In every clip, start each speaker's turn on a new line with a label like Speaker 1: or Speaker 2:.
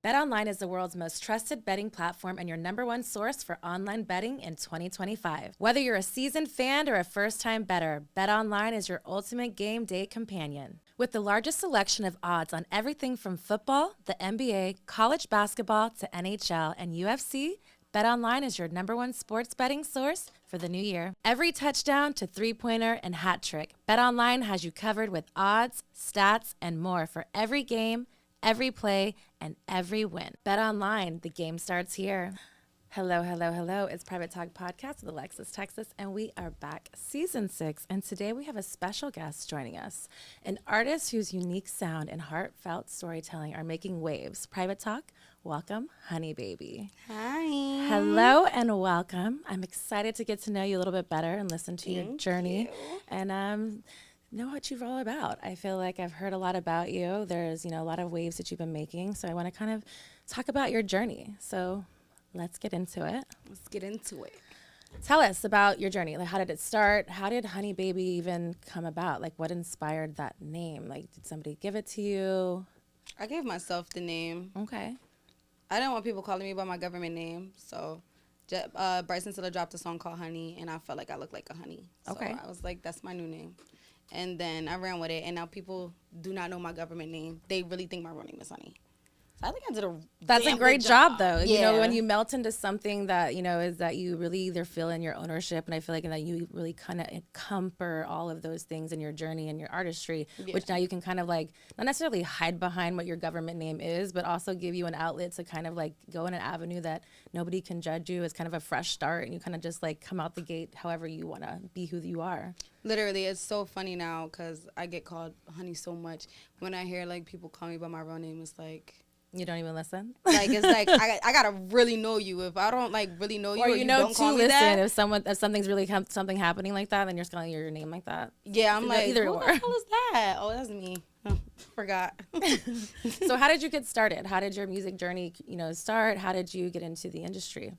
Speaker 1: BetOnline is the world's most trusted betting platform and your number one source for online betting in 2025. Whether you're a seasoned fan or a first-time bettor, BetOnline is your ultimate game day companion. With the largest selection of odds on everything from football, the NBA, college basketball to NHL and UFC, BetOnline is your number one sports betting source for the new year. Every touchdown to three-pointer and hat trick, BetOnline has you covered with odds, stats, and more for every game, every play, and every win. BetOnline, the game starts here. Hello, hello, hello. It's Private Talk Podcast with Alexis, Texas, and we are back season 6. And today we have a special guest joining us, an artist whose unique sound and heartfelt storytelling are making waves. Private Talk, welcome, Honey Baby.
Speaker 2: Hi.
Speaker 1: Hello and welcome. I'm excited to get to know you a little bit better and listen to your journey. And know what you're all about. I feel like I've heard a lot about you. There's, a lot of waves that you've been making. So I want to kind of talk about your journey. So let's get into it.
Speaker 2: Let's get into it.
Speaker 1: Tell us about your journey. Like, how did it start? How did Honey Baby even come about? Like, what inspired that name? Like, did somebody give it to you?
Speaker 2: I gave myself the name.
Speaker 1: Okay.
Speaker 2: I didn't want people calling me by my government name. So Bryson Tiller dropped a song called Honey, and I felt like I looked like a honey. So
Speaker 1: Okay.
Speaker 2: I was like, that's my new name. And then I ran with it, and now people do not know my government name. They really think my real name is Honey. So I think I did a
Speaker 1: That's
Speaker 2: damn
Speaker 1: a great
Speaker 2: good
Speaker 1: job, though.
Speaker 2: Yeah.
Speaker 1: When you melt into something that, is that you really either feel in your ownership, and I feel like that you really kind of encompass all of those things in your journey and your artistry, which now you can kind of like, not necessarily hide behind what your government name is, but also give you an outlet to kind of like go in an avenue that nobody can judge you. It's kind of a fresh start, and you kind of just like come out the gate however you want to be who you are.
Speaker 2: Literally, it's so funny now because I get called Honey so much. When I hear like people call me by my real name, it's like,
Speaker 1: you don't even listen.
Speaker 2: Like, it's like I gotta really know you. If I don't like really know you,
Speaker 1: or
Speaker 2: you don't call me that.
Speaker 1: If something's really something happening like that, then you're just calling your name like that.
Speaker 2: Yeah, I'm like,
Speaker 1: either
Speaker 2: who
Speaker 1: or.
Speaker 2: the hell is that? Oh, that's me. Oh, forgot.
Speaker 1: So how did you get started? How did your music journey, start? How did you get into the industry?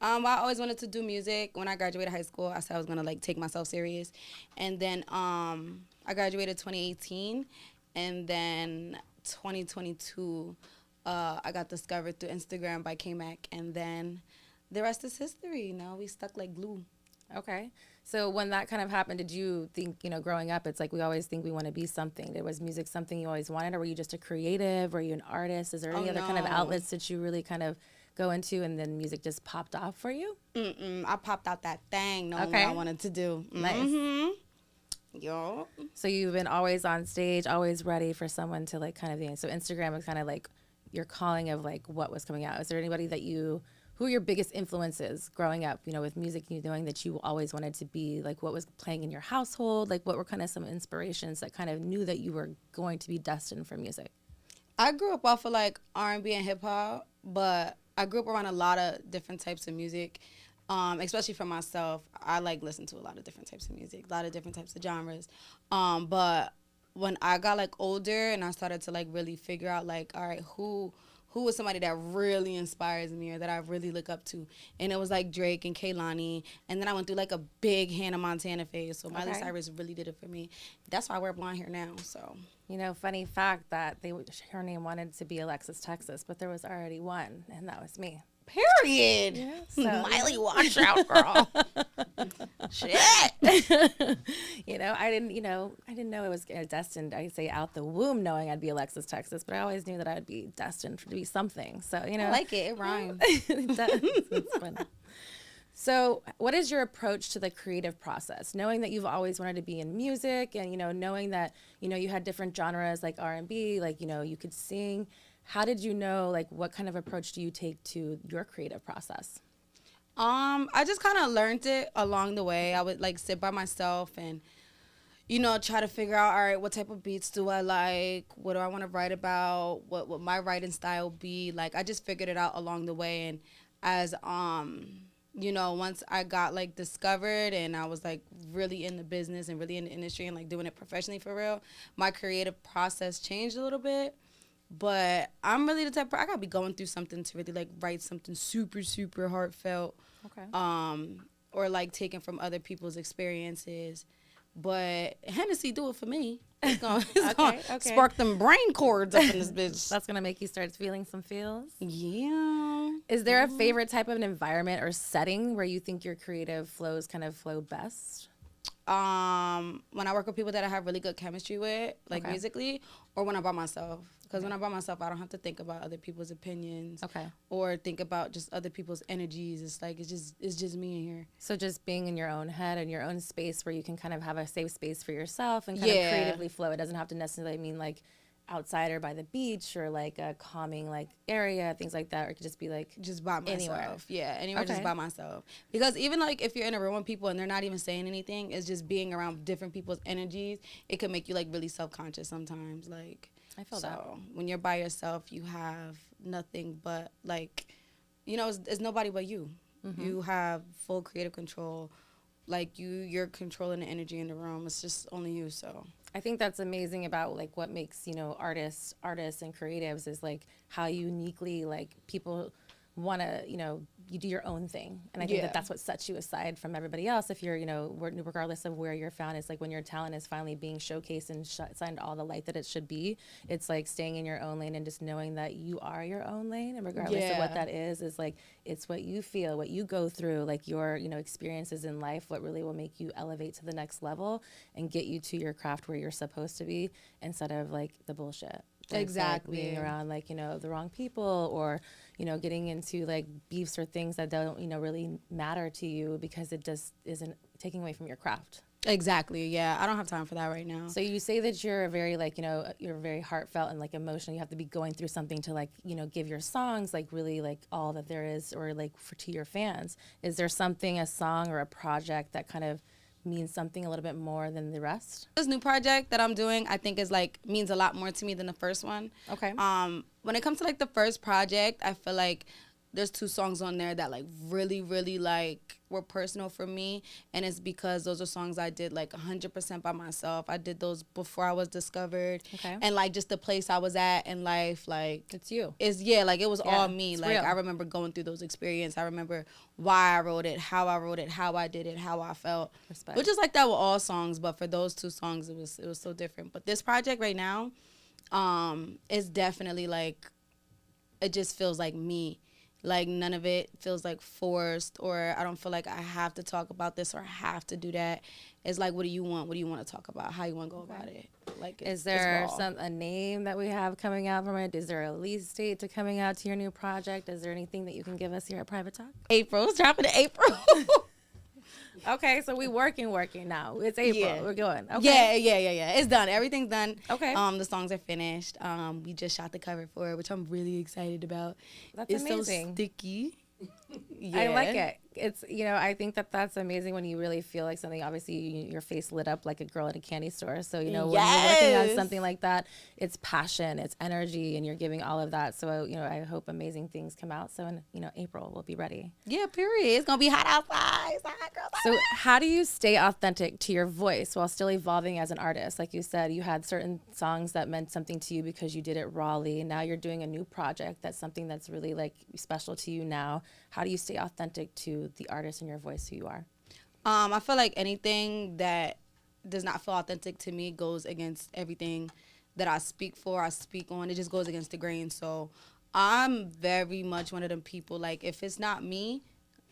Speaker 2: I always wanted to do music. When I graduated high school, I said I was gonna like take myself serious, and then I graduated 2018, and then 2022. I got discovered through Instagram by K-Mac, and then the rest is history. Now we stuck like glue.
Speaker 1: Okay. So when that kind of happened, did you think, growing up, it's like we always think we want to be something. Was music something you always wanted, or were you just a creative? Were you an artist? Is there any other kind of outlets that you really kind of go into and then music just popped off for you?
Speaker 2: I popped out that thing knowing what I wanted to do.
Speaker 1: Nice.
Speaker 2: Mm-hmm. Yo.
Speaker 1: So you've been always on stage, always ready for someone to like kind of, so Instagram is kind of like your calling of like what was coming out. Is there anybody who are your biggest influences growing up, with music, knowing that you always wanted to be, like what was playing in your household? Like what were kind of some inspirations that kind of knew that you were going to be destined for music?
Speaker 2: I grew up off of like R&B and hip hop, but I grew up around a lot of different types of music, especially for myself. I like listen to a lot of different types of music, a lot of different types of genres. But when I got like older and I started to like really figure out like, all right, who is somebody that really inspires me or that I really look up to? And it was like Drake and Kehlani. And then I went through like a big Hannah Montana phase. So Miley Cyrus really did it for me. That's why I wear blonde hair now. So,
Speaker 1: funny fact that her name wanted to be Alexis, Texas, but there was already one, and that was me.
Speaker 2: Period.
Speaker 1: Yeah, so.
Speaker 2: Miley, watch out, girl. Shit.
Speaker 1: I didn't know it was destined. I say out the womb knowing I'd be Alexis, Texas, but I always knew that I'd be destined to be something. So,
Speaker 2: I like it. It rhymes.
Speaker 1: It does. It's funny. So what is your approach to the creative process? Knowing that you've always wanted to be in music and, knowing that, you had different genres like R&B, like, you could sing. How did you know, like, what kind of approach do you take to your creative process?
Speaker 2: I just kind of learned it along the way. I would, like, sit by myself and, try to figure out, all right, what type of beats do I like? What do I want to write about? What my writing style be? Like, I just figured it out along the way. And as, once I got, like, discovered and I was, like, really in the business and really in the industry and, like, doing it professionally for real, my creative process changed a little bit. But I'm really the type I gotta be going through something to really like write something super, super heartfelt.
Speaker 1: Okay.
Speaker 2: Or like taken from other people's experiences. But Hennessy do it for me. It's gonna spark them brain cords up in this bitch.
Speaker 1: That's gonna make you start feeling some feels.
Speaker 2: Yeah.
Speaker 1: Is there a favorite type of an environment or setting where you think your creative flows kind of flow best?
Speaker 2: When I work with people that I have really good chemistry with, like musically, or when I'm by myself. Because when I'm by myself, I don't have to think about other people's opinions. Or think about just other people's energies. It's like, it's just me in here.
Speaker 1: So just being in your own head and your own space where you can kind of have a safe space for yourself and kind of creatively flow. It doesn't have to necessarily mean like outside or by the beach or like a calming like area, things like that. Or it could just be like
Speaker 2: just by myself.
Speaker 1: Anywhere.
Speaker 2: Yeah, anywhere just by myself. Because even like if you're in a room with people and they're not even saying anything, it's just being around different people's energies. It could make you like really self-conscious sometimes. Like,
Speaker 1: I feel that.
Speaker 2: When you're by yourself, you have nothing but like, you know, it's nobody but you. You have full creative control. Like you're controlling the energy in the room. It's just only you. So
Speaker 1: I think that's amazing about like what makes, you know, artists and creatives is like how uniquely like people want to, you know, you do your own thing. And I think that that's what sets you aside from everybody else. If you're, you know, regardless of where you're found, it's like when your talent is finally being showcased and shined all the light that it should be, it's like staying in your own lane and just knowing that you are your own lane. And regardless of what that is like, it's what you feel, what you go through, like your, you know, experiences in life, what really will make you elevate to the next level and get you to your craft where you're supposed to be instead of like the bullshit.
Speaker 2: Exactly.
Speaker 1: Like being around like, you know, the wrong people or, you know, getting into like beefs or things that don't, you know, really matter to you because it just isn't taking away from your craft.
Speaker 2: Exactly. Yeah. I don't have time for that right now.
Speaker 1: So you say that you're very like, you know, you're very heartfelt and like emotional. You have to be going through something to like, you know, give your songs like really like all that there is or like to your fans. Is there something, a song or a project that kind of means something a little bit more than the rest?
Speaker 2: This new project that I'm doing, I think is like means a lot more to me than the first one.
Speaker 1: Okay.
Speaker 2: When it comes to like the first project, I feel like there's 2 songs on there that like really, really like were personal for me. And it's because those are songs I did like 100% by myself. I did those before I was discovered.
Speaker 1: Okay.
Speaker 2: And like just the place I was at in life, like
Speaker 1: it's you.
Speaker 2: Like it was all me. Like
Speaker 1: real.
Speaker 2: I remember going through those experiences. I remember why I wrote it, how I did it, how I felt.
Speaker 1: Respect.
Speaker 2: Which is like that with all songs, but for those 2 songs it was so different. But this project right now, is definitely like it just feels like me. Like none of it feels like forced or I don't feel like I have to talk about this or I have to do that. It's like, what do you want? What do you want to talk about? How you want to go about it? Like,
Speaker 1: is there a name that we have coming out from it? Is there a release date to coming out to your new project? Is there anything that you can give us here at Private Talk?
Speaker 2: April. It's dropping in April.
Speaker 1: Okay, so we working now. It's April. Yeah. We're going. Okay.
Speaker 2: Yeah. It's done. Everything's done.
Speaker 1: Okay.
Speaker 2: The songs are finished. We just shot the cover for it, which I'm really excited about.
Speaker 1: That's amazing.
Speaker 2: So sticky.
Speaker 1: I like it. It's, you know, I think that's amazing when you really feel like something, obviously your face lit up like a girl at a candy store. So, you know, when you're working on something like that, it's passion, it's energy, and you're giving all of that. So, you know, I hope amazing things come out. So, in, you know, April, we'll be ready.
Speaker 2: Yeah, period. It's going to be hot outside. It's hot, girls.
Speaker 1: So how do you stay authentic to your voice while still evolving as an artist? Like you said, you had certain songs that meant something to you because you did it rawly. Now you're doing a new project that's something that's really like special to you now. How do you stay authentic to the artist and your voice, who you are?
Speaker 2: I feel like anything that does not feel authentic to me goes against everything that I speak on. It just goes against the grain. So I'm very much one of them people, like, if it's not me,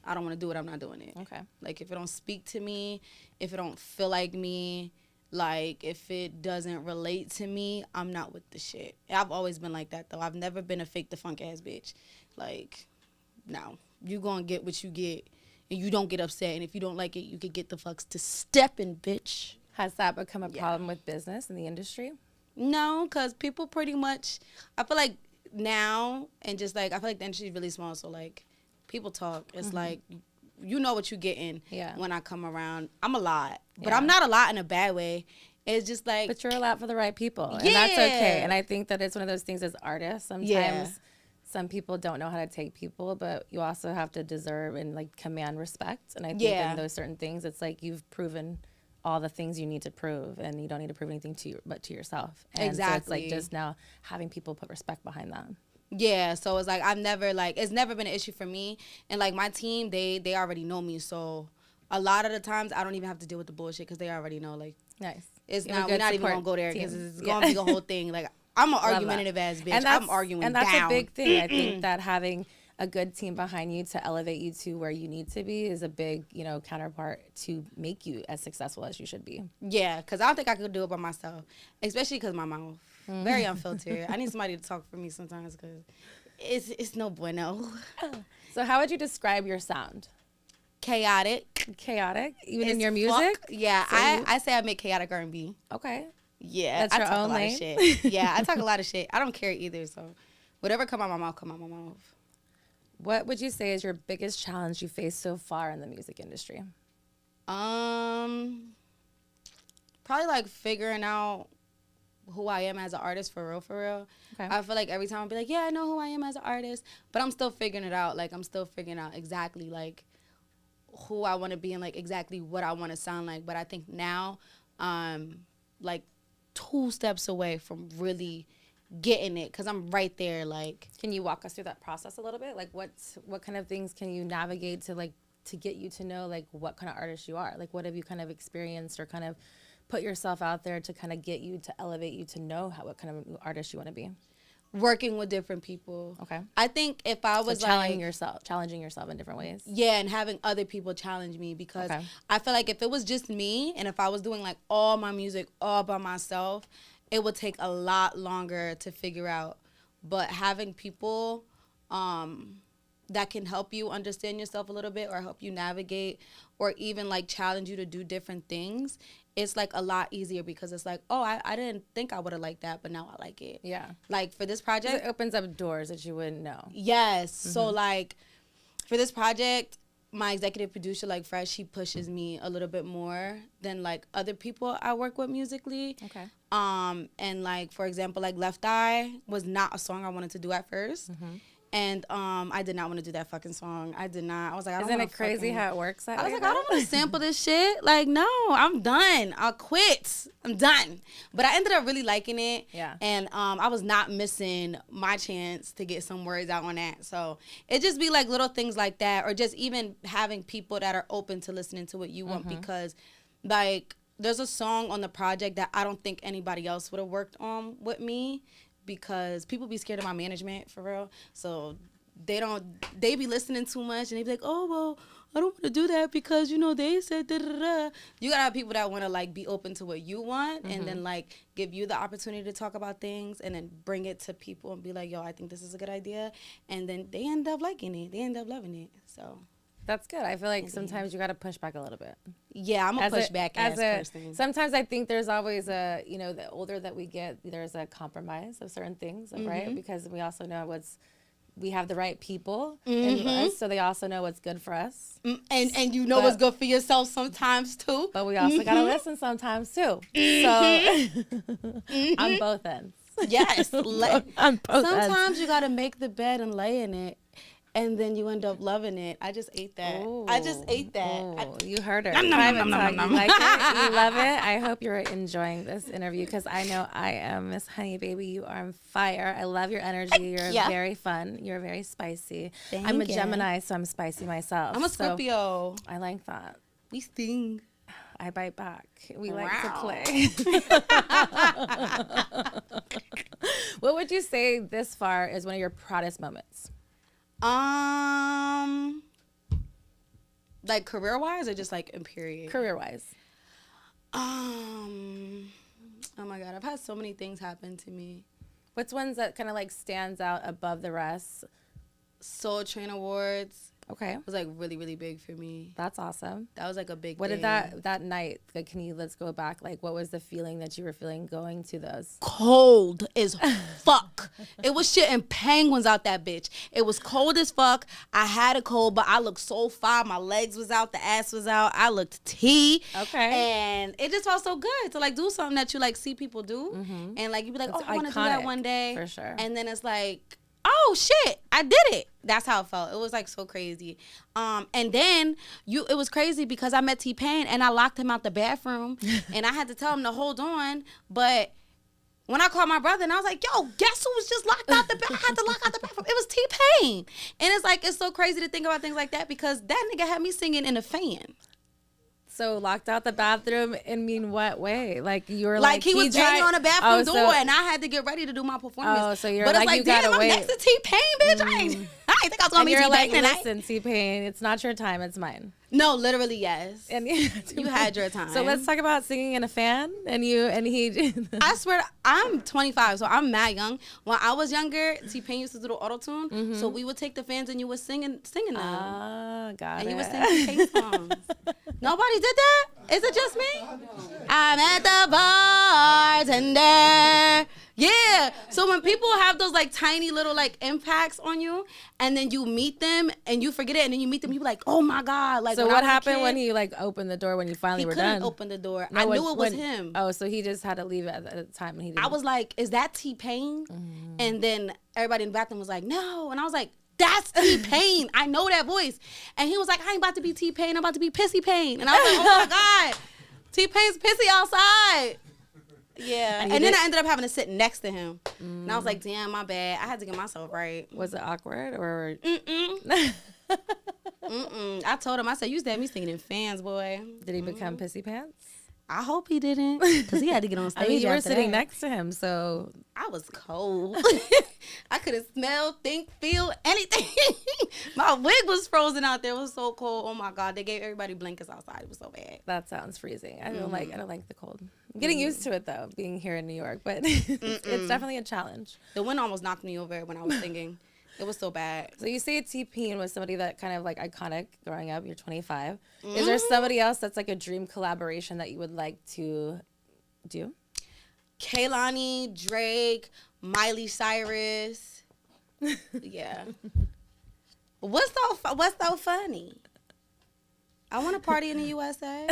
Speaker 2: I don't want to do it. I'm not doing it.
Speaker 1: Okay.
Speaker 2: Like, if it don't speak to me, if it don't feel like me, like, if it doesn't relate to me, I'm not with the shit. I've always been like that, though. I've never been a fake the funk ass bitch. Like, no. You gonna get what you get, and you don't get upset. And if you don't like it, you can get the fucks to stepping, bitch.
Speaker 1: Has that become a problem with business in the industry?
Speaker 2: No, because people pretty much, I feel like now, and just like, I feel like the industry is really small, so like, people talk. It's like, you know what you're getting when I come around. I'm a lot, but I'm not a lot in a bad way. It's just like,
Speaker 1: but you're a lot for the right people, and that's okay. And I think that it's one of those things as artists, sometimes some people don't know how to take people, but you also have to deserve and like command respect. And I think in those certain things, it's like you've proven all the things you need to prove, and you don't need to prove anything to you but to yourself. And so it's like just now having people put respect behind that.
Speaker 2: Yeah, so it's like I've never, like, it's never been an issue for me. And like my team, they already know me, so a lot of the times I don't even have to deal with the bullshit because they already know, like.
Speaker 1: Nice.
Speaker 2: It's not. We're not even gonna go there because it's gonna be a whole thing. Like I'm an argumentative ass bitch. I'm arguing
Speaker 1: and that's
Speaker 2: down.
Speaker 1: a big thing. I think that having a good team behind you to elevate you to where you need to be is a big, counterpart to make you as successful as you should be.
Speaker 2: Yeah, because I don't think I could do it by myself, especially because my mouth very unfiltered. I need somebody to talk for me sometimes because it's no bueno.
Speaker 1: So how would you describe your sound?
Speaker 2: Chaotic,
Speaker 1: even in your music.
Speaker 2: Yeah, so I say I make chaotic R&B.
Speaker 1: Okay.
Speaker 2: Yeah,
Speaker 1: that's your own lane.
Speaker 2: Shit. Yeah, I talk a lot of shit. I don't care either. So whatever come out my mouth, come out my mouth.
Speaker 1: What would you say is your biggest challenge you faced so far in the music industry?
Speaker 2: Probably like figuring out who I am as an artist for real. Okay. I feel like every time I'll be like, yeah, I know who I am as an artist, but I'm still figuring it out. Like I'm still figuring out exactly like who I want to be and like exactly what I want to sound like. But I think now, like 2 steps away from really getting it because I'm right there. Like,
Speaker 1: can you walk us through that process a little bit? Like what kind of things can you navigate to get you to know like what kind of artist you are? Like what have you kind of experienced or kind of put yourself out there to kind of get you to elevate you to know what kind of artist you want to be?
Speaker 2: Working with different people.
Speaker 1: Okay.
Speaker 2: I think if I was
Speaker 1: challenging yourself in different ways.
Speaker 2: Yeah, and having other people challenge me because I feel like if it was just me and if I was doing like all my music all by myself, it would take a lot longer to figure out. But having people that can help you understand yourself a little bit or help you navigate or even like challenge you to do different things, it's like a lot easier because it's like, oh, I didn't think I would have liked that, but now I like it.
Speaker 1: Yeah.
Speaker 2: Like for this project.
Speaker 1: It opens up doors that you wouldn't know.
Speaker 2: Yes. Mm-hmm. So like for this project, my executive producer, like Fresh, he pushes me a little bit more than like other people I work with musically.
Speaker 1: Okay.
Speaker 2: And like, for example, like Left Eye was not a song I wanted to do at first. Mm-hmm. And I did not want to do that fucking song. I did not. I was like, I don't want to.
Speaker 1: Isn't it crazy how it works that way?
Speaker 2: I was like, I don't want to sample this shit. Like, no, I'm done. I'll quit. I'm done. But I ended up really liking it.
Speaker 1: Yeah.
Speaker 2: And I was not missing my chance to get some words out on that. So it just be like little things like that, or just even having people that are open to listening to what you want, because like there's a song on the project that I don't think anybody else would have worked on with me, because people be scared of my management for real. So they be listening too much and they be like, oh, well, I don't want to do that because, they said da-da-da. You got to have people that want to like be open to what you want and then like give you the opportunity to talk about things and then bring it to people and be like, yo, I think this is a good idea. And then they end up liking it. They end up loving it. So
Speaker 1: that's good. I feel like sometimes you got to push back a little bit.
Speaker 2: Yeah, I'm a pushback person.
Speaker 1: Sometimes I think there's always the older that we get, there's a compromise of certain things, right? Because we also know we have the right people in us, so they also know what's good for us.
Speaker 2: And you know what's good for yourself sometimes too.
Speaker 1: But we also got to listen sometimes too. So on both ends.
Speaker 2: Yes.
Speaker 1: On both ends.
Speaker 2: Sometimes you got to make the bed and lay in it. And then you end up loving it. I just ate that.
Speaker 1: Ooh.
Speaker 2: You
Speaker 1: heard her. Private talk. You like it? You love it? I hope you're enjoying this interview because I know I am. Miss Honey Baby, you are on fire. I love your energy. You're very fun. You're very spicy. I'm a Gemini, so I'm spicy myself.
Speaker 2: I'm a Scorpio.
Speaker 1: So I like that.
Speaker 2: We sting.
Speaker 1: I bite back. We like to play. What would you say this far is one of your proudest moments?
Speaker 2: Like career-wise or just like in period?
Speaker 1: Career-wise.
Speaker 2: Oh my God, I've had so many things happen to me.
Speaker 1: What's ones that kind of like stands out above the rest?
Speaker 2: Soul Train Awards.
Speaker 1: Okay.
Speaker 2: Was like really, really big for me.
Speaker 1: That's awesome.
Speaker 2: That was like a big
Speaker 1: What
Speaker 2: thing.
Speaker 1: did that night, like, let's go back, like what was the feeling that you were feeling going to those?
Speaker 2: Cold as fuck. It was shitting penguins out that bitch. It was cold as fuck. I had a cold, but I looked so fine. My legs was out, the ass was out. I looked tea.
Speaker 1: Okay.
Speaker 2: And it just felt so good to like do something that you like see people do. And like you be like, I want to do that one day.
Speaker 1: For sure.
Speaker 2: And then it's like, oh shit, I did it. That's how it felt. It was like so crazy. And then it was crazy because I met T-Pain and I locked him out the bathroom and I had to tell him to hold on. But when I called my brother and I was like, yo, guess who was just locked out the bathroom? I had to lock out the bathroom. It was T-Pain. And it's like, it's so crazy to think about things like that because that nigga had me singing in a fan.
Speaker 1: So locked out the bathroom in mean what way? Like you were
Speaker 2: like he was banging on the bathroom door, and I had to get ready to do my performance.
Speaker 1: Oh, so you're
Speaker 2: but
Speaker 1: like,
Speaker 2: it's
Speaker 1: you gotta
Speaker 2: damn,
Speaker 1: wait.
Speaker 2: I'm next to T-Pain, bitch. I ain't think I was gonna be
Speaker 1: T-Pain
Speaker 2: like,
Speaker 1: tonight. Listen, T-Pain, it's not your time, it's mine.
Speaker 2: No, literally, yes.
Speaker 1: And
Speaker 2: you had your time.
Speaker 1: So let's talk about singing in a fan. And he.
Speaker 2: I swear, I'm 25, so I'm mad young. When I was younger, T-Pain used to do the auto-tune. So we would take the fans and you was singing them.
Speaker 1: Ah, got
Speaker 2: and
Speaker 1: it.
Speaker 2: you would sing T-Pain songs. Nobody did that? Is it just me? I'm at the bartender. Yeah. So when people have those like tiny little like impacts on you, and then you meet them and you forget it, and then you meet them, you be like, oh my God. Like,
Speaker 1: so what happened when he like opened the door when you finally were done?
Speaker 2: He couldn't open the door. No, I knew it was him.
Speaker 1: Oh, so he just had to leave at the time, and he didn't.
Speaker 2: I was like, is that T-Pain? And then everybody in the bathroom was like, no. And I was like, that's T-Pain. I know that voice. And he was like, I ain't about to be T-Pain. I'm about to be Pissy Pain. And I was like, oh my God. T-Pain's pissy outside. Yeah. And then I ended up having to sit next to him. And I was like, damn, my bad. I had to get myself right.
Speaker 1: Was it awkward or?
Speaker 2: I told him, I said, you used to have me singing in fans, boy.
Speaker 1: Did he become Pissy Pants?
Speaker 2: I hope he didn't, because he had to get on stage.
Speaker 1: I mean, you were sitting next to him, so.
Speaker 2: I was cold. I couldn't smell, think, feel anything. My wig was frozen out there. It was so cold. Oh my God, they gave everybody blankets outside. It was so bad.
Speaker 1: That sounds freezing. I don't like the cold. I'm getting used to it though, being here in New York, but it's definitely a challenge.
Speaker 2: The wind almost knocked me over when I was singing. It was so bad.
Speaker 1: So you say T-Pain was somebody that kind of like iconic growing up. You're 25. Is there somebody else that's like a dream collaboration that you would like to do?
Speaker 2: Kehlani, Drake, Miley Cyrus. Yeah. What's so funny? I want to party in the USA.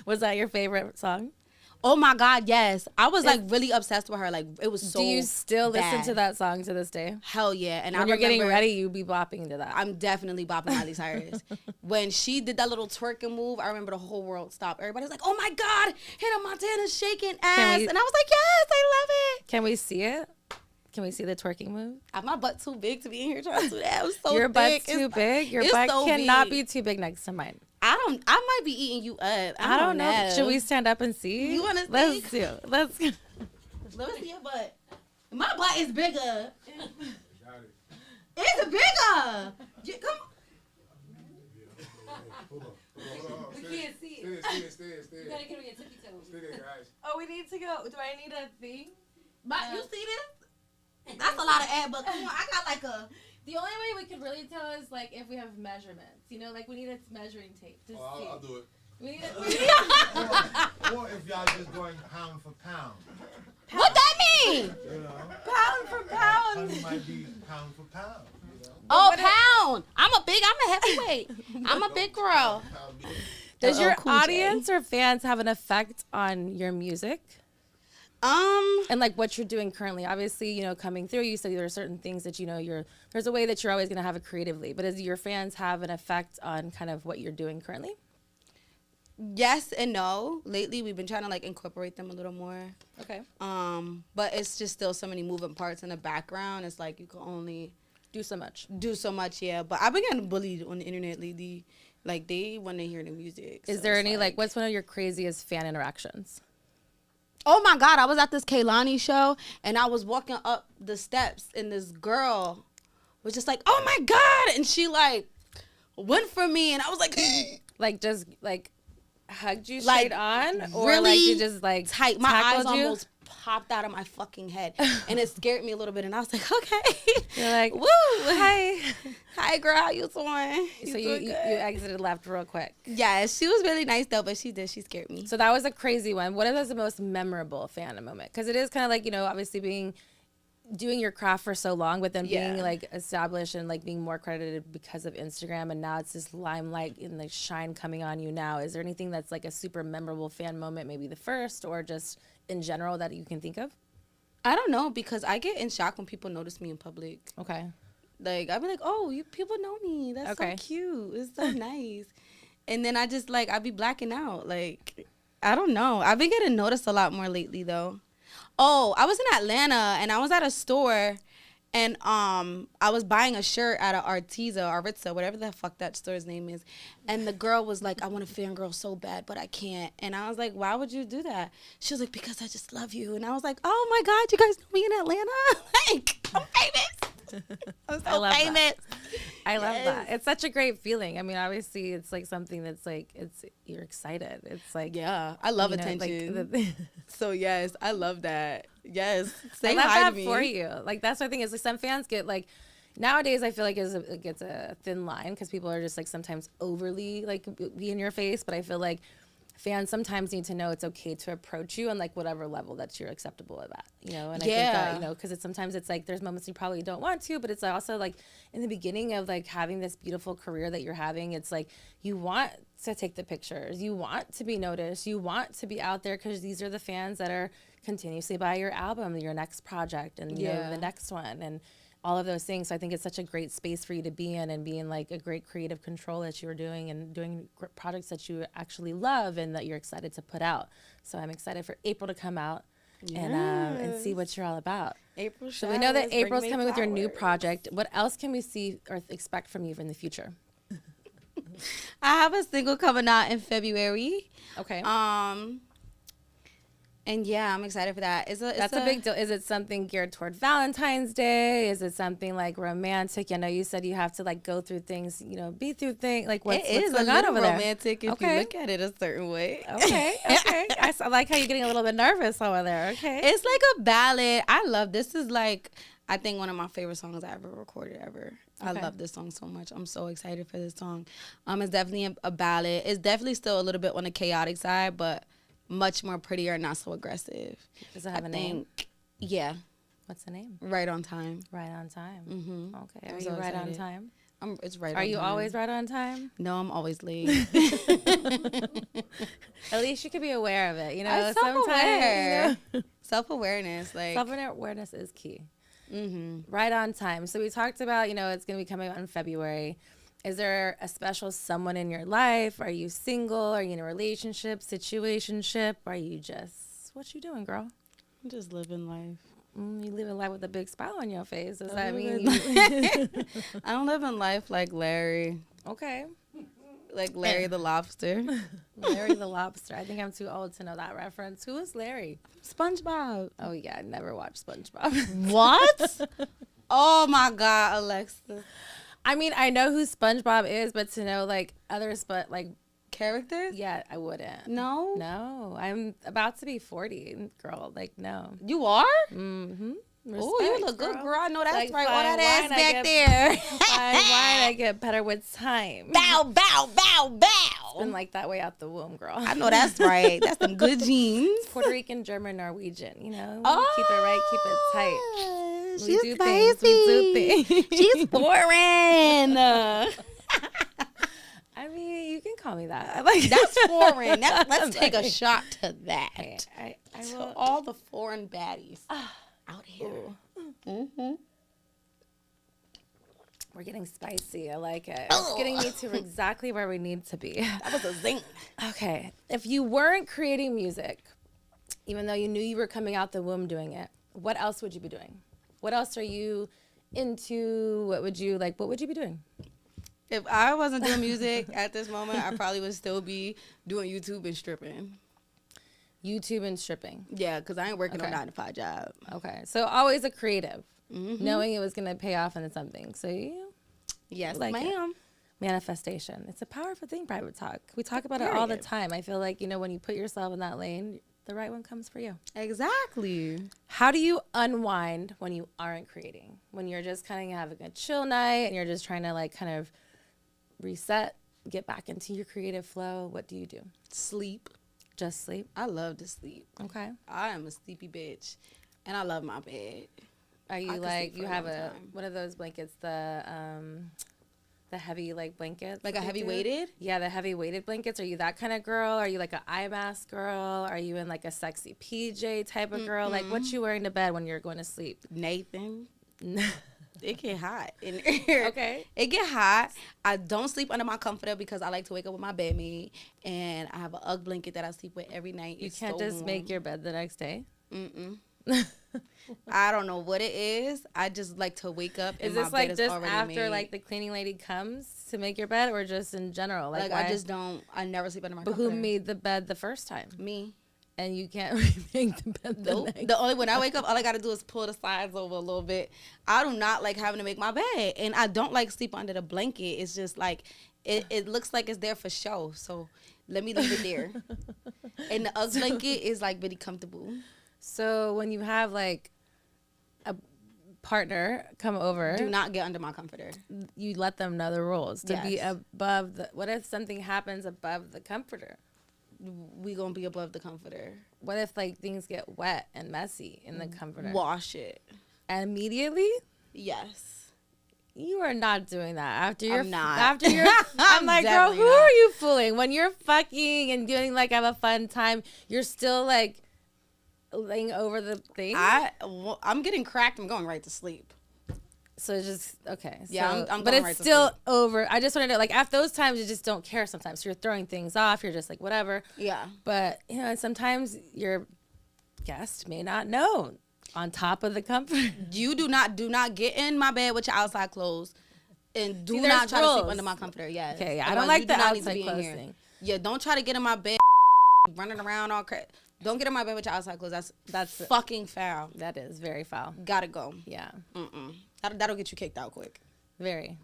Speaker 1: Was that your favorite song?
Speaker 2: Oh my God, yes. I was like really obsessed with her. Like it was so.
Speaker 1: Do you still
Speaker 2: bad.
Speaker 1: listen to that song to this day?
Speaker 2: Hell yeah. And
Speaker 1: when you're getting ready, you be bopping to that.
Speaker 2: I'm definitely bopping Miley Cyrus. When she did that little twerking move, I remember the whole world stopped. Everybody's like, oh my God, Hannah Montana's shaking ass. And I was like, yes, I love it.
Speaker 1: Can we see it? Can we see the twerking move?
Speaker 2: My butt too big to be in here trying to do that. I'm so
Speaker 1: Your
Speaker 2: thick.
Speaker 1: butt's too big? Your butt
Speaker 2: so
Speaker 1: cannot
Speaker 2: big.
Speaker 1: be too big next to mine.
Speaker 2: I might be eating you up.
Speaker 1: I don't know. Should we stand up and see?
Speaker 2: You want to see?
Speaker 1: Let's do it. Let me
Speaker 2: see your butt. My butt is bigger. It's bigger. Come on.
Speaker 1: We can't see it.
Speaker 3: Stay.
Speaker 1: You gotta get on your tippy toes.
Speaker 3: Stay there, guys.
Speaker 1: Oh, we need to go. Do I need a thing?
Speaker 2: But you see this? That's a lot of ad, but come on, I got like a.
Speaker 1: The only way we could really tell is like if we have measurements. You know, like we need a measuring tape to see.
Speaker 3: I'll do it.
Speaker 1: We need
Speaker 3: Or if y'all just going pound for pound.
Speaker 2: What that mean?
Speaker 3: You know?
Speaker 1: pound for pound.
Speaker 3: Honey might be pound for pound. You know?
Speaker 2: Oh, pound. I'm a heavyweight. I'm a big girl.
Speaker 1: Does your
Speaker 2: Cool
Speaker 1: audience or fans have an effect on your music? And like what you're doing currently? Obviously, you know, coming through, you said there are certain things that, you know, there's a way that you're always going to have it creatively, but does your fans have an effect on kind of what you're doing currently?
Speaker 2: Yes and no. Lately, we've been trying to like incorporate them a little more.
Speaker 1: Okay.
Speaker 2: But it's just still so many moving parts in the background. It's like you can only
Speaker 1: do so much.
Speaker 2: Yeah. But I've been getting bullied on the internet lately. Like they want to hear the music.
Speaker 1: Is there any like what's one of your craziest fan interactions?
Speaker 2: Oh my God, I was at this Kehlani show and I was walking up the steps and this girl was just like, oh my God. And she like went for me and I was like,
Speaker 1: like just like hugged you straight on? Or
Speaker 2: really
Speaker 1: like you just like
Speaker 2: tight. My eyes
Speaker 1: you?
Speaker 2: almost popped out of my fucking head. And it scared me a little bit and I was like, okay.
Speaker 1: You're like,
Speaker 2: woo.
Speaker 1: Hi.
Speaker 2: Hi girl, how you doing?
Speaker 1: So you exited left real quick.
Speaker 2: Yeah, she was really nice though, but she scared me.
Speaker 1: So that was a crazy one. What is the most memorable fan moment? Because it is kind of like, you know, obviously doing your craft for so long, but then being like established and like being more credited because of Instagram, and now it's this limelight and the shine coming on you now. Is there anything that's like a super memorable fan moment, maybe the first or just in general that you can think of?
Speaker 2: I don't know, because I get in shock when people notice me in public.
Speaker 1: Okay.
Speaker 2: Like, I'd be like, oh, people know me. That's so cute. It's so nice. And then I just, like, I be blacking out. Like, I don't know. I've been getting noticed a lot more lately, though. Oh, I was in Atlanta, and I was at a store, And I was buying a shirt at a Aritza, whatever the fuck that store's name is. And the girl was like, I want to fangirl so bad, but I can't. And I was like, why would you do that? She was like, because I just love you. And I was like, oh my God, you guys know me in Atlanta? Like, I'm famous. I'm so famous.
Speaker 1: I love that. It's such a great feeling. I mean, obviously, it's like something that's like, you're excited. It's like,
Speaker 2: yeah, I love attention. Like so yes, I love that. Yes, say
Speaker 1: I love
Speaker 2: hi
Speaker 1: that
Speaker 2: to me.
Speaker 1: for you. Like that's the thing is like some fans get like nowadays I feel like it gets a thin line because people are just like sometimes overly like be in your face. But I feel like fans sometimes need to know it's okay to approach you on like whatever level that you're acceptable at, you know. And I think that, you know, because sometimes it's like there's moments you probably don't want to, but it's also like in the beginning of like having this beautiful career that you're having, it's like you want to take the pictures, you want to be noticed, you want to be out there because these are the fans that are continuously buy your album, your next project, and you know the next one, and all of those things. So I think it's such a great space for you to be in and being like a great creative control that you are doing and doing projects that you actually love and that you're excited to put out. So I'm excited for April to come out and see what you're all about.
Speaker 2: April.
Speaker 1: So we know that April's coming with your new project. What else can we see or expect from you in the future?
Speaker 2: I have a single coming out in February.
Speaker 1: Okay.
Speaker 2: And yeah, I'm excited for that.
Speaker 1: That's a big deal. Is it something geared toward Valentine's Day? Is it something like romantic? I know you said you have to like go through things, you know, be through things. Like what's going on over
Speaker 2: romantic
Speaker 1: there?
Speaker 2: if you look at it a certain way.
Speaker 1: Okay. I like how you're getting a little bit nervous over there. Okay.
Speaker 2: It's like a ballad. I love this. Is like I think one of my favorite songs I ever recorded ever. I love this song so much. I'm so excited for this song. It's definitely a ballad. It's definitely still a little bit on the chaotic side, but much more prettier and not so aggressive.
Speaker 1: Does it have a name?
Speaker 2: Yeah.
Speaker 1: What's the name?
Speaker 2: Right on Time.
Speaker 1: Right on Time.
Speaker 2: Mm-hmm.
Speaker 1: Okay. Are you right on time?
Speaker 2: It's right on time.
Speaker 1: Are you always right on time?
Speaker 2: No, I'm always late.
Speaker 1: At least you could be aware of it. You know,
Speaker 2: I'm self-aware. Self-awareness. Like
Speaker 1: self-awareness is key.
Speaker 2: Mm-hmm.
Speaker 1: Right on time. So we talked about, you know, it's going to be coming out in February. Is there a special someone in your life? Are you single? Are you in a relationship, situationship? Are you just, what you doing, girl?
Speaker 2: I'm just living life.
Speaker 1: You living life with a big smile on your face. Does that mean
Speaker 2: I don't live in life like Larry.
Speaker 1: Okay.
Speaker 2: Like Larry the Lobster.
Speaker 1: Larry the Lobster. I think I'm too old to know that reference. Who is Larry?
Speaker 2: SpongeBob.
Speaker 1: Oh, yeah. I never watched SpongeBob.
Speaker 2: What? Oh, my God, Alexis.
Speaker 1: I mean, I know who SpongeBob is, but to know, like, like,
Speaker 2: characters?
Speaker 1: Yeah, I wouldn't.
Speaker 2: No?
Speaker 1: No. I'm about to be 40, girl. Like, no.
Speaker 2: You are?
Speaker 1: Mm-hmm.
Speaker 2: Oh, you look good, girl. I know that's
Speaker 1: like
Speaker 2: right. All that ass back there.
Speaker 1: Fine wine, I get better with time.
Speaker 2: Bow, bow, bow, bow.
Speaker 1: It's been like that way out the womb, girl.
Speaker 2: I know that's right. That's some good genes.
Speaker 1: Puerto Rican, German, Norwegian, you know?
Speaker 2: Oh,
Speaker 1: keep it right, keep it tight.
Speaker 2: She's
Speaker 1: we do
Speaker 2: spicy.
Speaker 1: things. We do things.
Speaker 2: She's foreign.
Speaker 1: I mean, you can call me that. Like
Speaker 2: that's foreign. Let's take a shot to that.
Speaker 1: I will.
Speaker 2: To all the foreign baddies out here. Mm-hmm.
Speaker 1: We're getting spicy. I like it. It's getting me to exactly where we need to be.
Speaker 2: That was a zing.
Speaker 1: Okay. If you weren't creating music, even though you knew you were coming out the womb doing it, what else would you be doing? What else are you into? What would you be doing?
Speaker 2: If I wasn't doing music at this moment, I probably would still be doing YouTube and stripping.
Speaker 1: YouTube and stripping.
Speaker 2: Yeah, because I ain't working on a 9-to-5 job.
Speaker 1: Okay. So always a creative, knowing it was going to pay off into something. So
Speaker 2: yes,
Speaker 1: like
Speaker 2: ma'am.
Speaker 1: Manifestation. It's a powerful thing, private talk. We talk about it all the time. I feel like, when you put yourself in that lane, the right one comes for you.
Speaker 2: Exactly.
Speaker 1: How do you unwind when you aren't creating? When you're just kind of having a chill night and you're just trying to like kind of reset, get back into your creative flow, what do you do?
Speaker 2: Sleep.
Speaker 1: Just sleep?
Speaker 2: I love to sleep.
Speaker 1: Okay.
Speaker 2: I am a sleepy bitch. And I love my bed.
Speaker 1: Are you like, you have one of those blankets, the heavy like blankets?
Speaker 2: Like a heavy weighted?
Speaker 1: Yeah, the heavy weighted blankets. Are you that kind of girl? Are you like an eye mask girl? Are you in like a sexy PJ type of girl? Like what you wearing to bed when you're going to sleep?
Speaker 2: Nathan. It get hot in here.
Speaker 1: Okay.
Speaker 2: It get hot. I don't sleep under my comforter because I like to wake up with my bedmate. And I have an UGG blanket that I sleep with every night.
Speaker 1: You can't just make your bed the next day?
Speaker 2: Mm-mm. I don't know what it is. I just like to wake up and
Speaker 1: Is this
Speaker 2: my
Speaker 1: like
Speaker 2: bed is
Speaker 1: just
Speaker 2: already
Speaker 1: after
Speaker 2: made.
Speaker 1: like the cleaning lady comes to make your bed, or just in general?
Speaker 2: Like
Speaker 1: why?
Speaker 2: I just don't. I never sleep under my.
Speaker 1: But
Speaker 2: comforter.
Speaker 1: who made the bed the first time?
Speaker 2: Me?
Speaker 1: And you can't remake the bed the
Speaker 2: Nope.
Speaker 1: next.
Speaker 2: The only when I wake up, all I gotta do is pull the sides over a little bit. I do not like having to make my bed, and I don't like sleep under the blanket. It's just like it looks like it's there for show. So let me leave it there. And the UGG blanket is like really comfortable.
Speaker 1: So when you have like a partner come over,
Speaker 2: Do not get under my comforter.
Speaker 1: you let them know the rules to be
Speaker 2: Yes.
Speaker 1: above the. What if something happens above the comforter?
Speaker 2: We gonna be above the comforter.
Speaker 1: What if like things get wet and messy in the comforter?
Speaker 2: Wash it.
Speaker 1: And immediately?
Speaker 2: Yes.
Speaker 1: You are not doing that after you're
Speaker 2: I'm not.
Speaker 1: after you're I'm like, girl,
Speaker 2: definitely
Speaker 1: who
Speaker 2: not.
Speaker 1: are you fooling? When you're fucking and doing like have a fun time, you're still like laying over the thing.
Speaker 2: I'm getting cracked. I'm going right to sleep.
Speaker 1: So it's just okay.
Speaker 2: Yeah,
Speaker 1: so,
Speaker 2: I'm
Speaker 1: but
Speaker 2: going
Speaker 1: it's
Speaker 2: right to
Speaker 1: still
Speaker 2: sleep.
Speaker 1: over. I just want to know, like, at those times, you just don't care sometimes. So you're throwing things off. You're just like, whatever.
Speaker 2: Yeah.
Speaker 1: But, you know, sometimes your guest may not know on top of the comfort.
Speaker 2: You do not get in my bed with your outside clothes, and do
Speaker 1: See,
Speaker 2: not
Speaker 1: there's
Speaker 2: try to sleep
Speaker 1: rules.
Speaker 2: under my comforter. Yes.
Speaker 1: Okay, yeah. I
Speaker 2: Otherwise,
Speaker 1: don't like
Speaker 2: you
Speaker 1: the
Speaker 2: do not need to
Speaker 1: outside
Speaker 2: be in
Speaker 1: clothes
Speaker 2: here.
Speaker 1: thing.
Speaker 2: Yeah, don't try to get in my bed running around all crap. Don't get in my bed with your outside clothes. That's fucking foul.
Speaker 1: That is very foul.
Speaker 2: Gotta go.
Speaker 1: Yeah.
Speaker 2: That'll get you kicked out quick.
Speaker 1: Very.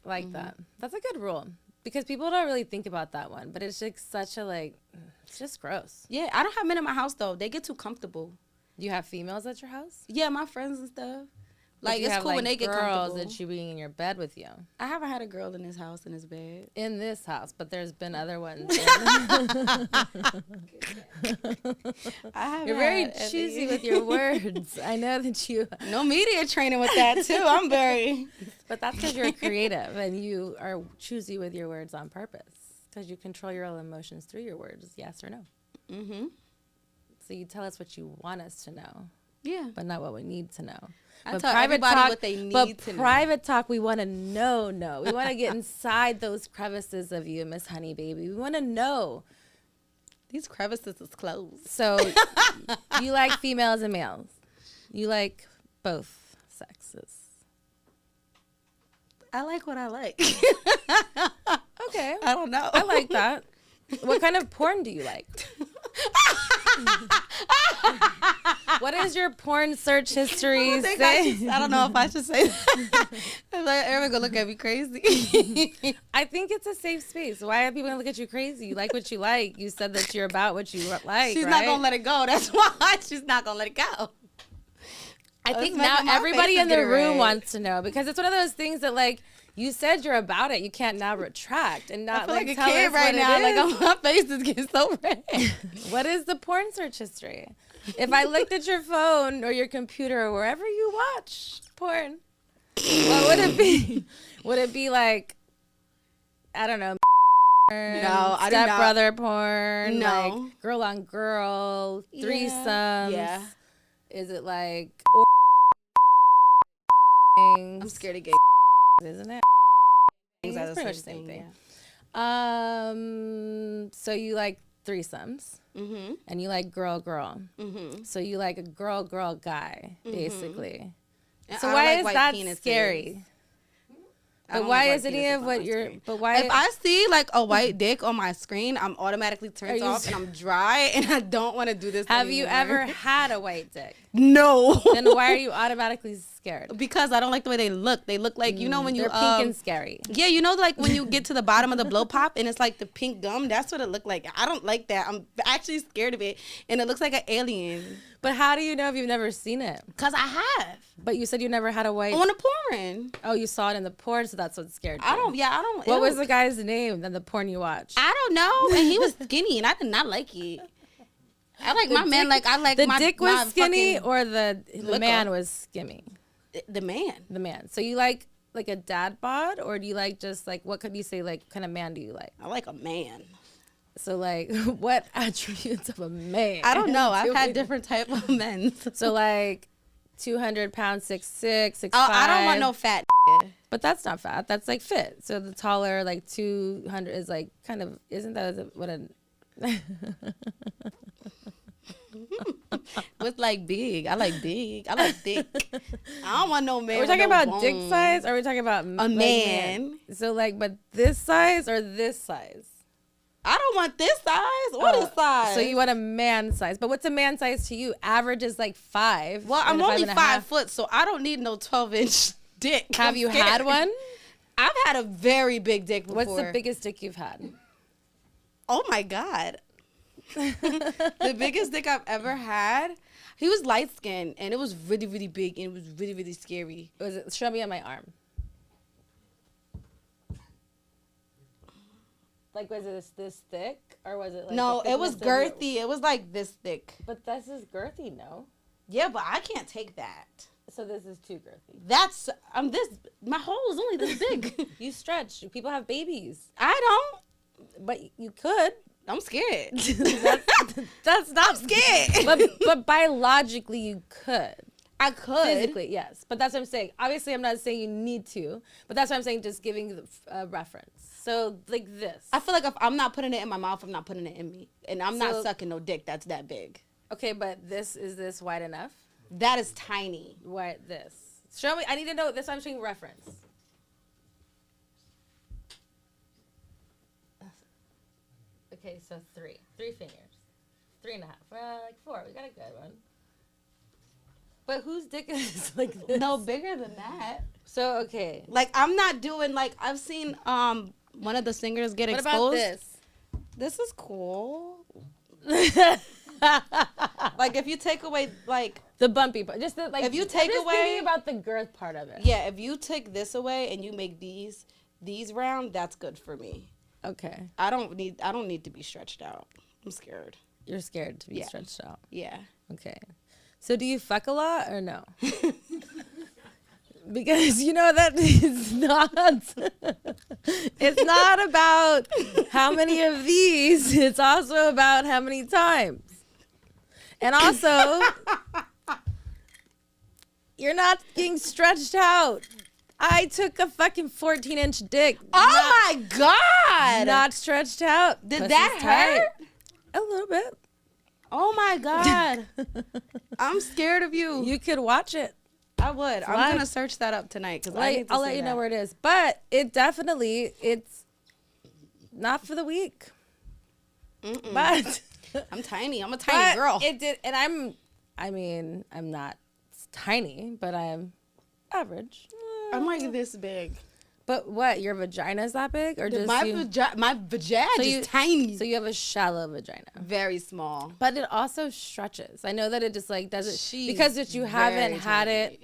Speaker 1: Like that. That's a good rule. Because people don't really think about that one. But it's just such a, like, it's just gross.
Speaker 2: Yeah, I don't have men in my house though. They get too comfortable.
Speaker 1: Do you have females at your house?
Speaker 2: Yeah, my friends and stuff.
Speaker 1: But
Speaker 2: Like
Speaker 1: you
Speaker 2: it's
Speaker 1: have,
Speaker 2: cool when they get
Speaker 1: girls
Speaker 2: comfortable.
Speaker 1: that you being in your bed with you.
Speaker 2: I haven't had a girl in this house in his bed.
Speaker 1: In this house, but there's been other ones.
Speaker 2: I haven't.
Speaker 1: You're very
Speaker 2: had any.
Speaker 1: choosy with your words. I know that you,
Speaker 2: No media training with that too. I'm very.
Speaker 1: but that's because you're creative and you are choosy with your words on purpose because you control your own emotions through your words, yes or no.
Speaker 2: Mm-hmm.
Speaker 1: So you tell us what you want us to know,
Speaker 2: Yeah.
Speaker 1: but not what we need to know.
Speaker 2: I
Speaker 1: But
Speaker 2: tell everybody what they need to know.
Speaker 1: private talk, we want to know. No, we want to get inside those crevices of you, Miss Honey Baby. We want to know.
Speaker 2: These crevices is closed.
Speaker 1: So you like females and males. You like both sexes.
Speaker 2: I like what I like.
Speaker 1: Okay.
Speaker 2: I don't know.
Speaker 1: I like that. What kind of porn do you like? What is your porn search history say?
Speaker 2: I don't know if I should say that. I'm like, everyone gonna look at me crazy.
Speaker 1: I think it's a safe space. Why are people gonna look at you crazy? You like what you like. You said that you're about what you like.
Speaker 2: She's
Speaker 1: right?
Speaker 2: not gonna let it go. That's why she's not gonna let it go.
Speaker 1: I think
Speaker 2: Let's
Speaker 1: now
Speaker 2: make my
Speaker 1: everybody
Speaker 2: faces
Speaker 1: in the
Speaker 2: get it
Speaker 1: room
Speaker 2: right.
Speaker 1: wants to know because it's one of those things that like you said you're about it. You can't now retract and
Speaker 2: I
Speaker 1: not
Speaker 2: feel like a
Speaker 1: tell
Speaker 2: kid
Speaker 1: us
Speaker 2: right
Speaker 1: what it
Speaker 2: now.
Speaker 1: is.
Speaker 2: Like my face is getting so red.
Speaker 1: What is the porn search history? If I looked at your phone or your computer or wherever you watch porn, what would it be? Would it be like, I don't know,
Speaker 2: I do not.
Speaker 1: stepbrother porn,
Speaker 2: No.
Speaker 1: like girl on girl, threesomes?
Speaker 2: Yeah.
Speaker 1: Is it like
Speaker 2: I'm scared of gay.
Speaker 1: isn't it?
Speaker 2: Things
Speaker 1: It's
Speaker 2: are
Speaker 1: pretty much the same thing. So you like threesomes
Speaker 2: Mm-hmm.
Speaker 1: and you like girl.
Speaker 2: Mm-hmm.
Speaker 1: So you like a girl guy, basically.
Speaker 2: And
Speaker 1: So
Speaker 2: I
Speaker 1: why
Speaker 2: like
Speaker 1: is
Speaker 2: white
Speaker 1: that
Speaker 2: penises.
Speaker 1: scary?
Speaker 2: I
Speaker 1: But
Speaker 2: don't
Speaker 1: why
Speaker 2: like
Speaker 1: is
Speaker 2: white
Speaker 1: any
Speaker 2: penises
Speaker 1: of
Speaker 2: on
Speaker 1: what
Speaker 2: my
Speaker 1: you're?
Speaker 2: screen.
Speaker 1: But why?
Speaker 2: If I see like a white dick on my screen, I'm automatically
Speaker 1: Are
Speaker 2: turned
Speaker 1: you
Speaker 2: off and I'm dry and I don't want to do this
Speaker 1: have you
Speaker 2: anymore.
Speaker 1: ever had a white dick?
Speaker 2: No.
Speaker 1: Then why are you automatically scared?
Speaker 2: Because I don't like the way they look. They look like, you know, when you
Speaker 1: They're pink and scary.
Speaker 2: yeah, you know, like when you get to the bottom of the blow pop and it's like the pink gum. That's what it looked like. I don't like that. I'm actually scared of it, and it looks like an alien.
Speaker 1: But how do you know if you've never seen it?
Speaker 2: Cause I have
Speaker 1: But you said you never had a white.
Speaker 2: on the porn.
Speaker 1: Oh, you saw it in the porn, so that's what scared you.
Speaker 2: I don't. Yeah, I don't.
Speaker 1: What
Speaker 2: it
Speaker 1: was the guy's name in the porn you watched?
Speaker 2: I don't know. And he was skinny, and I did not like it. I like my man. Like I like
Speaker 1: the
Speaker 2: my
Speaker 1: dick was
Speaker 2: my
Speaker 1: skinny,
Speaker 2: fucking-
Speaker 1: or the
Speaker 2: liquor.
Speaker 1: man was skinny.
Speaker 2: the man.
Speaker 1: The man. So you like a dad bod, or do you like just like what could you say like kind of man do you like?
Speaker 2: I like a man.
Speaker 1: So like what attributes of a man?
Speaker 2: I don't know.
Speaker 1: do
Speaker 2: I've had
Speaker 1: we-
Speaker 2: different type of men.
Speaker 1: So like 200 pounds, 6'6", 6'5".
Speaker 2: Oh, I don't want no fat.
Speaker 1: But that's not fat. That's like fit. So the taller, like 200 is like kind of, isn't that what a
Speaker 2: What's like big? I like big. I like thick. I don't want no man.
Speaker 1: Are we talking about dick size or are we talking about
Speaker 2: a man?
Speaker 1: So like, but this size or this size?
Speaker 2: I don't want this size or this size.
Speaker 1: So you want a man size. But what's a man size to you? Average is like 5.
Speaker 2: Well, I'm only 5 foot, so I don't need no 12-inch dick.
Speaker 1: Have you had one?
Speaker 2: I've had a very big dick before.
Speaker 1: What's the biggest dick you've had?
Speaker 2: Oh my God. The biggest dick I've ever had, he was light skinned and it was really, really big and it was really, really scary.
Speaker 1: Show me on my arm. Like, was it this thick or was it like?
Speaker 2: No, it was girthy. It was like this thick.
Speaker 1: But this is girthy, no?
Speaker 2: Yeah, but I can't take that.
Speaker 1: So this is too girthy.
Speaker 2: That's my hole is only this big.
Speaker 1: You stretch. People have babies.
Speaker 2: I don't.
Speaker 1: But you could.
Speaker 2: I'm scared.
Speaker 1: That's not.
Speaker 2: I'm scared.
Speaker 1: But biologically you could.
Speaker 2: I could.
Speaker 1: Physically, yes. But that's what I'm saying. Obviously, I'm not saying you need to. But that's what I'm saying, just giving a reference. So, like this.
Speaker 2: I feel like if I'm not putting it in my mouth, I'm not putting it in me. And I'm not sucking no dick that's that big.
Speaker 1: Okay, but is this wide enough?
Speaker 2: That is tiny.
Speaker 1: What this? Show me. I need to know. This I'm showing reference. Okay, so 3 fingers, 3.5, like 4. We got a good one. But whose dick is like this?
Speaker 2: No bigger than that.
Speaker 1: So okay,
Speaker 2: like I'm not doing like I've seen one of the singers get exposed.
Speaker 1: What about this?
Speaker 2: This is cool. Like if you take away like
Speaker 1: the bumpy part, just the, like
Speaker 2: if you take away
Speaker 1: thinking about the girth part of it.
Speaker 2: Yeah, if you take this away and you make these round, that's good for me.
Speaker 1: Okay.
Speaker 2: I don't need to be stretched out. I'm scared.
Speaker 1: You're scared to be stretched out.
Speaker 2: Yeah.
Speaker 1: Okay. So do you fuck a lot or no? Because you know that is not. It's not about how many of these. It's also about how many times. And also, you're not getting stretched out. I took a fucking 14-inch dick.
Speaker 2: Oh my God!
Speaker 1: Not stretched out.
Speaker 2: Did that hurt?
Speaker 1: A little bit.
Speaker 2: Oh my God. I'm scared of you.
Speaker 1: You could watch it.
Speaker 2: I would. I'm going to search that up tonight. Cause
Speaker 1: I'll let you know where it is. But it's not for the weak. But
Speaker 2: I'm tiny. I'm a tiny girl.
Speaker 1: It did, and I'm not tiny, but I'm average.
Speaker 2: I'm like this big.
Speaker 1: But what? Your vagina is that big, or just
Speaker 2: my vagina is tiny.
Speaker 1: So you have a shallow vagina,
Speaker 2: very small.
Speaker 1: but it also stretches. I know that it just like doesn't because you haven't had it.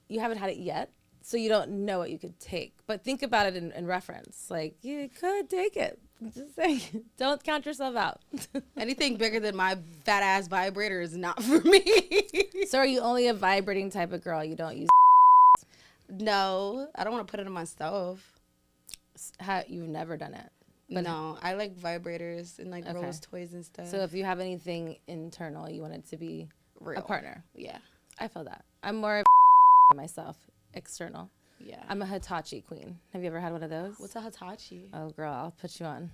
Speaker 1: You haven't had it yet, so you don't know what you could take. But think about it in reference. Like you could take it. Just saying, don't count yourself out.
Speaker 2: Anything bigger than my fat ass vibrator is not for me.
Speaker 1: So are you only a vibrating type of girl? You don't use.
Speaker 2: No, I don't want to put it on myself.
Speaker 1: You've never done it.
Speaker 2: But no, I like vibrators and like rose toys and stuff.
Speaker 1: So if you have anything internal, you want it to be
Speaker 2: real.
Speaker 1: A partner.
Speaker 2: Yeah.
Speaker 1: I feel that. I'm more of myself, external.
Speaker 2: Yeah.
Speaker 1: I'm a Hitachi queen. Have you ever had one of those?
Speaker 2: What's a Hitachi?
Speaker 1: Oh, girl, I'll put you on.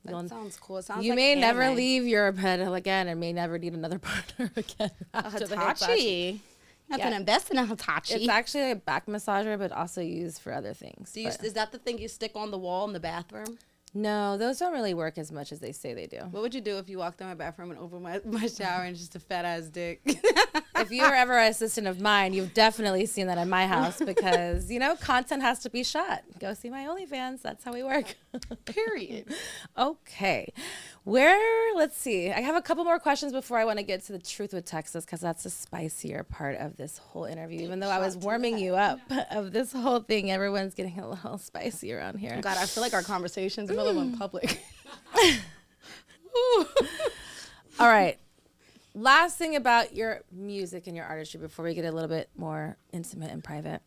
Speaker 2: That sounds cool. It sounds
Speaker 1: you
Speaker 2: like
Speaker 1: may
Speaker 2: anime.
Speaker 1: never leave your bed again and may never need another partner again.
Speaker 2: A Hitachi? You have to invest in a Hitachi.
Speaker 1: It's actually a back massager, but also used for other things.
Speaker 2: Is that the thing you stick on the wall in the bathroom?
Speaker 1: No, those don't really work as much as they say they do.
Speaker 2: What would you do if you walked in my bathroom and opened my shower and just a fat ass dick?
Speaker 1: If you were ever an assistant of mine, you've definitely seen that in my house because, content has to be shot. Go see my OnlyFans. That's how we work.
Speaker 2: Period.
Speaker 1: Okay. Let's see. I have a couple more questions before I want to get to the truth with Texas because that's the spicier part of this whole interview. Even though I was warming you up of this whole thing, everyone's getting a little spicy around here.
Speaker 2: God, I feel like our conversations really went public.
Speaker 1: All right. Last thing about your music and your artistry before we get a little bit more intimate and private.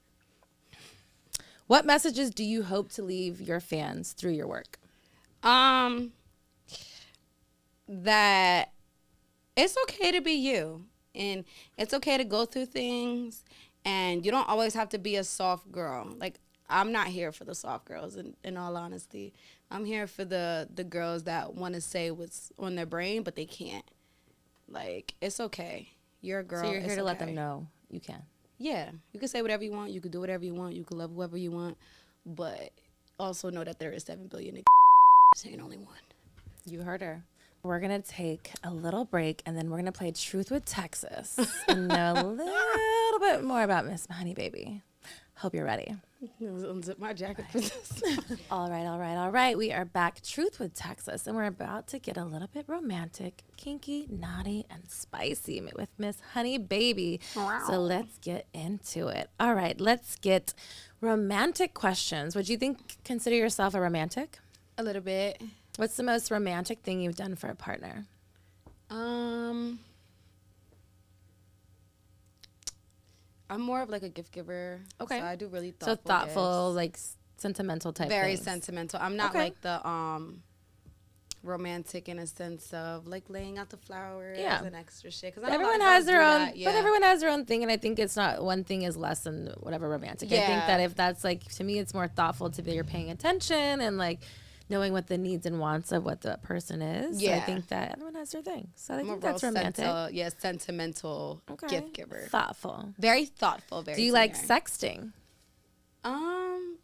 Speaker 1: What messages do you hope to leave your fans through your work? That
Speaker 2: it's okay to be you, and it's okay to go through things, and you don't always have to be a soft girl. Like, I'm not here for the soft girls, in all honesty. I'm here for the girls that want to say what's on their brain, but they can't. Like, it's okay. You're a girl.
Speaker 1: So you're here
Speaker 2: it's
Speaker 1: to let them
Speaker 2: okay.
Speaker 1: know you can.
Speaker 2: Yeah, you can say whatever you want. You can do whatever you want. You can love whoever you want. But also know that there is 7 billion niggas. Ain't only one.
Speaker 1: You heard her. We're going to take a little break, and then we're going to play Truth with Texas and know a little bit more about Miss Honey Baby. Hope you're ready.
Speaker 2: Unzip my jacket for this.
Speaker 1: All right. We are back. Truth with Texas, and we're about to get a little bit romantic, kinky, naughty, and spicy with Miss Honey Baby.
Speaker 2: Wow.
Speaker 1: So let's get into it. All right, let's get romantic questions. Would you consider yourself a romantic?
Speaker 2: A little bit.
Speaker 1: What's the most romantic thing you've done for a partner?
Speaker 2: I'm more of like a gift giver.
Speaker 1: Okay.
Speaker 2: So I do really
Speaker 1: So
Speaker 2: thoughtful
Speaker 1: thoughtful,
Speaker 2: gifts.
Speaker 1: like sentimental type
Speaker 2: Very
Speaker 1: things.
Speaker 2: sentimental. I'm not
Speaker 1: Okay.
Speaker 2: like the romantic in a sense of like laying out the flowers and extra shit. Cause
Speaker 1: Everyone has their own,
Speaker 2: that.
Speaker 1: but everyone has their own thing, and I think it's not one thing is less than whatever romantic. I think
Speaker 2: Yeah.
Speaker 1: that if that's like, to me, it's more thoughtful to be you're paying attention and like knowing what the needs and wants of what the person is. So I
Speaker 2: Yeah.
Speaker 1: think that everyone has their thing. So I
Speaker 2: I'm a
Speaker 1: think that's
Speaker 2: real
Speaker 1: romantic.
Speaker 2: sentimental
Speaker 1: Okay.
Speaker 2: gift giver.
Speaker 1: Thoughtful.
Speaker 2: Very thoughtful. Very.
Speaker 1: Do you like
Speaker 2: tender.
Speaker 1: sexting?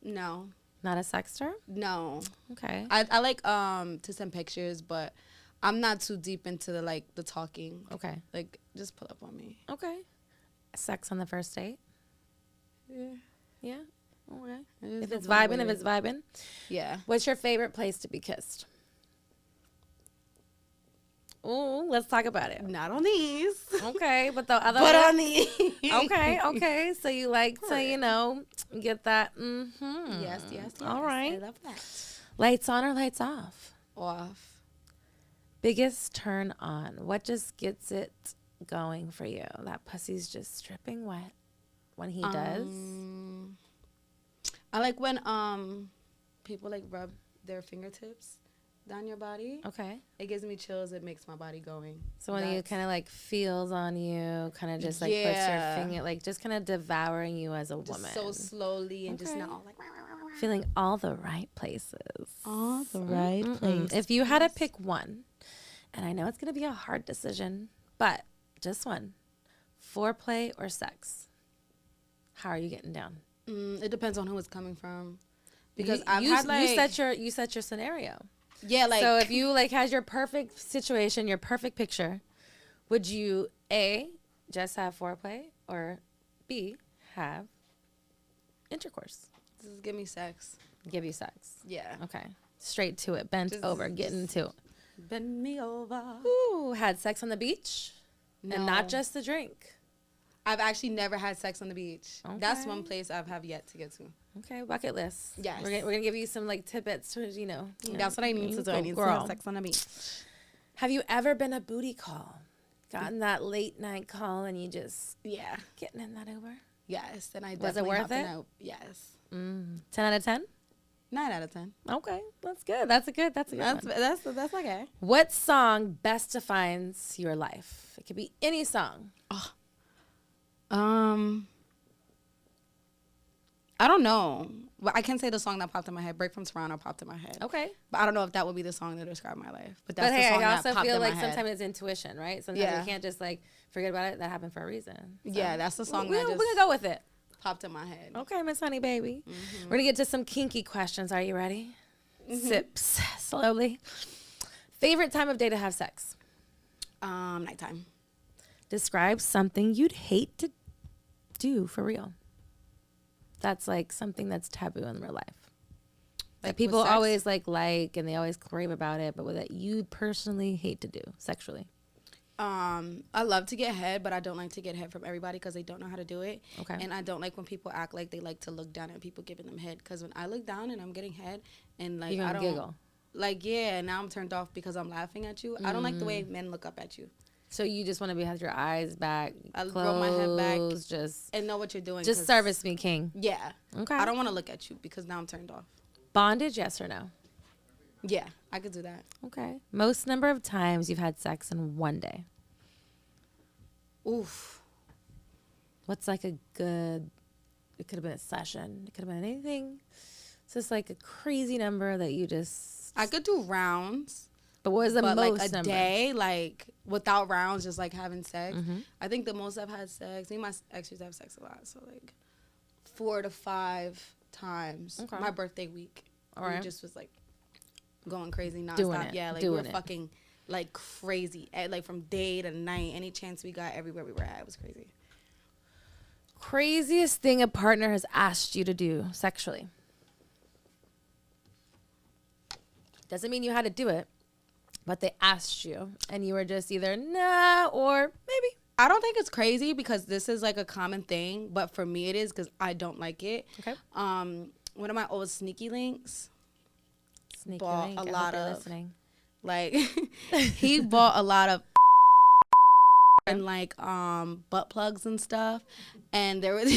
Speaker 2: No,
Speaker 1: Not a sexter?
Speaker 2: no.
Speaker 1: Okay.
Speaker 2: I like to send pictures, but I'm not too deep into the talking.
Speaker 1: Okay.
Speaker 2: Like, just pull up on me.
Speaker 1: Okay. Sex on the first date?
Speaker 2: Yeah.
Speaker 1: Yeah. Okay.
Speaker 2: There's
Speaker 1: If
Speaker 2: no
Speaker 1: it's
Speaker 2: point
Speaker 1: vibing,
Speaker 2: with it. Yeah.
Speaker 1: What's your favorite place to be kissed? Ooh, let's talk about it.
Speaker 2: Not on these.
Speaker 1: Okay, but the other
Speaker 2: But
Speaker 1: one-
Speaker 2: on these.
Speaker 1: okay. So you like to, get that,
Speaker 2: Yes, yes.
Speaker 1: All right.
Speaker 2: I love that.
Speaker 1: Lights on or lights off?
Speaker 2: Off.
Speaker 1: Biggest turn on. What just gets it going for you? That pussy's just dripping wet when he does.
Speaker 2: I like when people like rub their fingertips down your body.
Speaker 1: Okay.
Speaker 2: It gives me chills. It makes my body going.
Speaker 1: So when you kind of like feels on you, kind of just like puts
Speaker 2: Yeah.
Speaker 1: your finger, like just kind of devouring you as a
Speaker 2: Just
Speaker 1: woman.
Speaker 2: so slowly and just
Speaker 1: Okay.
Speaker 2: not all like.
Speaker 1: Feeling all the right places.
Speaker 2: All the right place.
Speaker 1: If you had to pick one, and I know it's going to be a hard decision, but just one, foreplay or sex, how are you getting down?
Speaker 2: It depends on who it's coming from. Because
Speaker 1: you,
Speaker 2: I've
Speaker 1: you,
Speaker 2: had like
Speaker 1: you set your scenario.
Speaker 2: yeah, like
Speaker 1: So if you like has your perfect situation, your perfect picture, would you A, just have foreplay, or B, have intercourse?
Speaker 2: just give me sex.
Speaker 1: Give you sex.
Speaker 2: Yeah.
Speaker 1: Okay. Straight to it. Bent
Speaker 2: Just-
Speaker 1: over. Getting to it.
Speaker 2: Bend me over.
Speaker 1: Ooh, had sex on the beach? And not
Speaker 2: No.
Speaker 1: just the drink.
Speaker 2: I've actually never had sex on the beach. That's
Speaker 1: Okay.
Speaker 2: one place I have yet to get to.
Speaker 1: Okay, bucket list.
Speaker 2: Yes.
Speaker 1: We're gonna give you some like tidbits to,
Speaker 2: That's what I need to do. I need to
Speaker 1: girl.
Speaker 2: have sex on the beach.
Speaker 1: Have you ever been a booty call? Gotten that late night call and you just
Speaker 2: Yeah.
Speaker 1: getting in that Uber?
Speaker 2: Yes. And I
Speaker 1: Was it
Speaker 2: definitely
Speaker 1: worth
Speaker 2: hopped in
Speaker 1: it?
Speaker 2: out. Yes.
Speaker 1: 10 out of 10?
Speaker 2: 9 out of 10.
Speaker 1: Okay, that's good. That's a good
Speaker 2: That's
Speaker 1: one.
Speaker 2: that's okay.
Speaker 1: What song best defines your life? It could be any song.
Speaker 2: I don't know. But I can say the song that popped in my head. Break from Toronto popped in my head.
Speaker 1: Okay.
Speaker 2: But I don't know if that would be the song that described my life. But that's
Speaker 1: But
Speaker 2: the
Speaker 1: hey,
Speaker 2: song
Speaker 1: I
Speaker 2: that
Speaker 1: also
Speaker 2: popped
Speaker 1: feel
Speaker 2: in my
Speaker 1: like
Speaker 2: head.
Speaker 1: sometimes it's intuition, right? Sometimes
Speaker 2: Yeah.
Speaker 1: you can't just like forget about it. That happened for a reason. So
Speaker 2: Yeah, that's the song
Speaker 1: we're
Speaker 2: that just
Speaker 1: gonna go with it.
Speaker 2: popped in my head.
Speaker 1: Okay, Miss Honey Baby. We're gonna get to some kinky questions. Are you ready? Sips slowly. Favorite time of day to have sex?
Speaker 2: Nighttime.
Speaker 1: Describe something you'd hate to do for real. That's like something that's taboo in real life. That
Speaker 2: Like
Speaker 1: people
Speaker 2: with sex?
Speaker 1: always like and they always crave about it, but that you personally hate to do sexually.
Speaker 2: I love to get head, but I don't like to get head from everybody because they don't know how to do it.
Speaker 1: Okay.
Speaker 2: And I don't like when people act like they like to look down at people giving them head. Because when I look down and I'm getting head, and like
Speaker 1: You're
Speaker 2: I
Speaker 1: gonna
Speaker 2: don't
Speaker 1: giggle.
Speaker 2: like now I'm turned off because I'm laughing at you. I don't like the way men look up at you
Speaker 1: So you just want to have your eyes back,
Speaker 2: I
Speaker 1: closed,
Speaker 2: roll my head back.
Speaker 1: just
Speaker 2: and know what you're doing.
Speaker 1: just
Speaker 2: 'cause-
Speaker 1: service me, king.
Speaker 2: Yeah.
Speaker 1: Okay.
Speaker 2: I don't want to look at you because now I'm turned off.
Speaker 1: Bondage, yes or no?
Speaker 2: Yeah, I could do that.
Speaker 1: Okay. Most number of times you've had sex in one day.
Speaker 2: Oof.
Speaker 1: What's like a good? It could have been a session. It could have been anything. It's just like a crazy number that you just.
Speaker 2: I could do rounds,
Speaker 1: But what was the most
Speaker 2: like a
Speaker 1: number?
Speaker 2: day, like without rounds, just like having sex. I think the most I've had sex. Me and my ex used to have sex a lot, so like 4 to 5 times.
Speaker 1: Okay.
Speaker 2: My birthday week.
Speaker 1: All right.
Speaker 2: We just was like going crazy nonstop.
Speaker 1: Doing it.
Speaker 2: Yeah, like we were fucking like crazy. Like from day to night, any chance we got, everywhere we were at, it was crazy.
Speaker 1: Craziest thing a partner has asked you to do sexually. Doesn't mean you had to do it, but they asked you and you were just either nah or maybe.
Speaker 2: I don't think it's crazy because this is like a common thing, but for me it is because I don't like it.
Speaker 1: Okay.
Speaker 2: One of my old sneaky links
Speaker 1: Sneaky
Speaker 2: bought
Speaker 1: link.
Speaker 2: a
Speaker 1: I
Speaker 2: lot
Speaker 1: hope you're
Speaker 2: of
Speaker 1: listening.
Speaker 2: like he bought a lot of and like butt plugs and stuff, and there was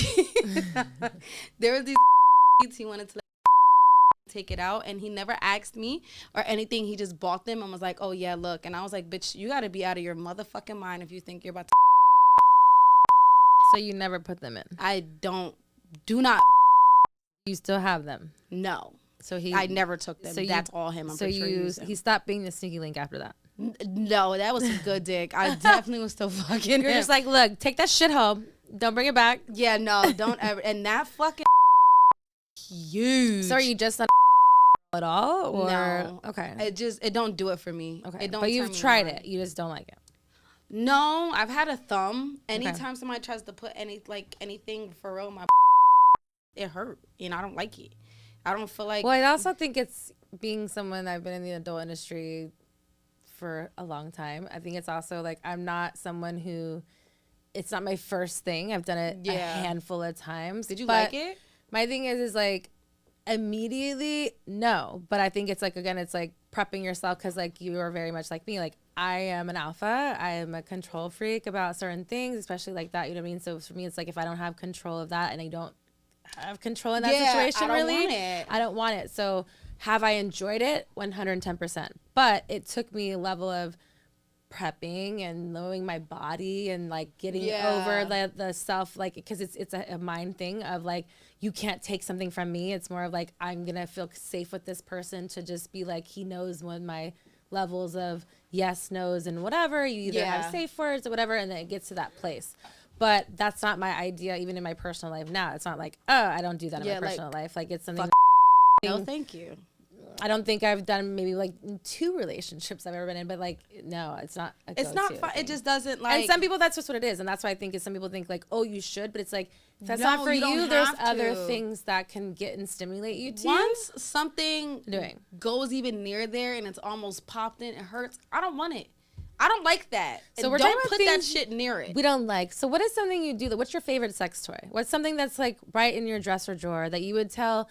Speaker 2: these he wanted to take it out, and he never asked me or anything. He just bought them and was like, oh yeah, look. And I was like, bitch, you gotta be out of your motherfucking mind if you think you're about to.
Speaker 1: So you never put them in?
Speaker 2: I do not.
Speaker 1: You still have them?
Speaker 2: No.
Speaker 1: So
Speaker 2: I never took them.
Speaker 1: So
Speaker 2: that's all him. I'm
Speaker 1: so
Speaker 2: pretty sure
Speaker 1: he stopped being the sneaky link after that.
Speaker 2: No, that was some good dick. I definitely was still fucking.
Speaker 1: You're just like, look, take that shit home. Don't bring it back.
Speaker 2: Yeah, no, don't ever. And that fucking huge.
Speaker 1: So are you just not at all? Or?
Speaker 2: No.
Speaker 1: Okay.
Speaker 2: It don't do it for me.
Speaker 1: Okay.
Speaker 2: It don't.
Speaker 1: But you've
Speaker 2: turn me
Speaker 1: tried
Speaker 2: on.
Speaker 1: it. You just don't like it.
Speaker 2: No, I've had a thumb.
Speaker 1: Okay.
Speaker 2: Anytime somebody tries to put anything for real, it hurt, and I don't like it. I don't feel like.
Speaker 1: Well, I also think it's being someone I've been in the adult industry for a long time. I think it's also like I'm not someone who. It's not my first thing. I've done it a handful of times.
Speaker 2: Did you like it?
Speaker 1: My thing is like immediately no, but I think it's like again it's like prepping yourself because like you are very much like me. Like I am an alpha. I am a control freak about certain things, especially like that. You know what I mean? So for me, it's like if I don't have control of that and I don't have control in that situation, I don't want it. So have I enjoyed it? 110%. But it took me a level of prepping and knowing my body and like getting over the self, like because it's a mind thing of like you can't take something from me. It's more of like I'm gonna feel safe with this person to just be like he knows when my levels of yes, no's, and whatever. You either have safe words or whatever, and then it gets to that place. But that's not my idea, even in my personal life now. It's not like, oh, I don't do that in my personal life. Like it's something.
Speaker 2: No, thank you.
Speaker 1: I don't think I've done maybe like 2 relationships I've ever been in, but like no, it's not.
Speaker 2: It's not fun. It just doesn't like.
Speaker 1: And some people, that's just what it is, and that's why I think some people think like, oh, you should, but it's like if that's not for you. There's other things that can get and stimulate you too.
Speaker 2: Once something goes even near there and it's almost popped in, it hurts. I don't want it. I don't like that. So and we're don't put that shit near it.
Speaker 1: We don't like. So what is something you do? What's your favorite sex toy? What's something that's like right in your dresser drawer that you would tell